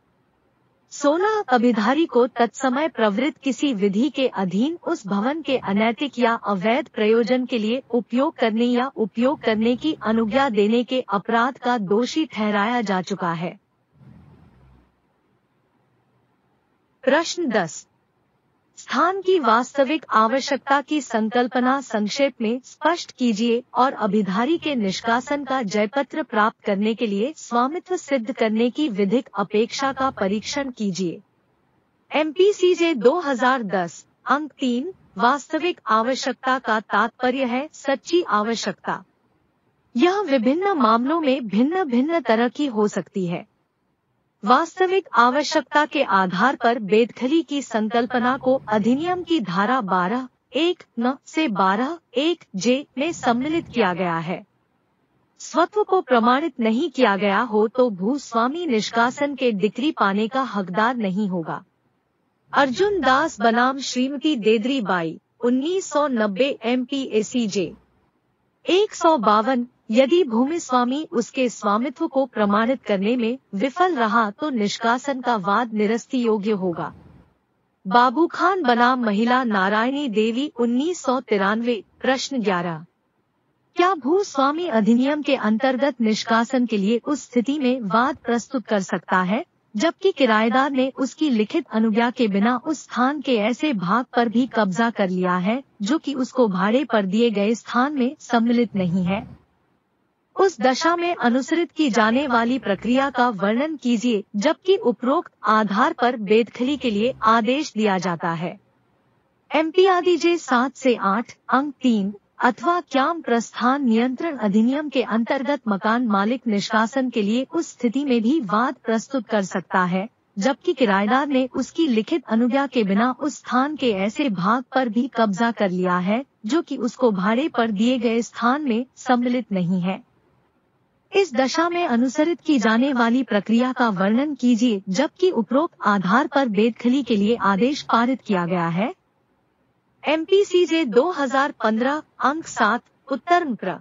S1: 16 अभिधारी को तत्समय प्रवृत्त किसी विधि के अधीन उस भवन के अनैतिक या अवैध प्रयोजन के लिए उपयोग करने या उपयोग करने की अनुज्ञा देने के अपराध का दोषी ठहराया जा चुका है। प्रश्न 10 स्थान की वास्तविक आवश्यकता की संकल्पना संक्षेप में स्पष्ट कीजिए और अभिधारी के निष्कासन का जयपत्र प्राप्त करने के लिए स्वामित्व सिद्ध करने की विधिक अपेक्षा का परीक्षण कीजिए। MPCJ 2010 अंक 3 वास्तविक आवश्यकता का तात्पर्य है सच्ची आवश्यकता। यह विभिन्न मामलों में भिन्न भिन्न तरह की हो सकती है। वास्तविक आवश्यकता के आधार पर बेदखली की संकल्पना को अधिनियम की धारा 12(1)(9) से 12(1)(j) में सम्मिलित किया गया है। स्वत्व को प्रमाणित नहीं किया गया हो तो भूस्वामी निष्कासन के डिक्री पाने का हकदार नहीं होगा। अर्जुन दास बनाम श्रीमती देदरी बाई 1990 MPACJ 152। यदि भूमि स्वामी उसके स्वामित्व को प्रमाणित करने में विफल रहा तो निष्कासन का वाद निरस्ती योग्य होगा। बाबू खान बनाम महिला नारायणी देवी 1993। प्रश्न 11। क्या भूस्वामी अधिनियम के अंतर्गत निष्कासन के लिए उस स्थिति में वाद प्रस्तुत कर सकता है जबकि किराएदार ने उसकी लिखित अनुज्ञा के बिना उस स्थान के ऐसे भाग पर भी कब्जा कर लिया है जो कि उसको भाड़े पर दिए गए स्थान में सम्मिलित नहीं है? उस दशा में अनुसरित की जाने वाली प्रक्रिया का वर्णन कीजिए जबकि उपरोक्त आधार पर बेदखली के लिए आदेश दिया जाता है। MPADJ 7 से 8 अंक 3 अथवा क्याम प्रस्थान नियंत्रण अधिनियम के अंतर्गत मकान मालिक निष्कासन के लिए उस स्थिति में भी वाद प्रस्तुत कर सकता है जबकि किराएदार ने उसकी लिखित अनुज्ञा के बिना उस स्थान के ऐसे भाग पर भी कब्जा कर लिया है जो कि उसको भाड़े पर दिए गए स्थान में सम्मिलित नहीं है। इस दशा में अनुसरित की जाने वाली प्रक्रिया का वर्णन कीजिए जबकि उपरोक्त आधार पर बेदखली के लिए आदेश पारित किया गया है। MPCJ 2015 अंक 7 उत्तर म्प्र।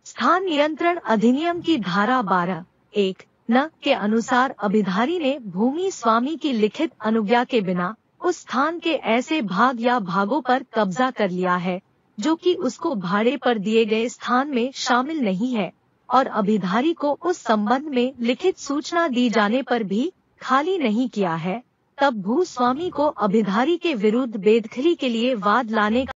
S1: स्थान नियंत्रण अधिनियम की धारा 12(1) न के अनुसार अभिधारी ने भूमि स्वामी की लिखित अनुज्ञा के बिना उस स्थान के ऐसे भाग या भागों पर कब्जा कर लिया है जो कि उसको भाड़े पर दिए गए स्थान में शामिल नहीं है और अभिधारी को उस संबंध में लिखित सूचना दी जाने पर भी खाली नहीं किया है, तब भूस्वामी को अभिधारी के विरुद्ध बेदखली के लिए वाद लाने का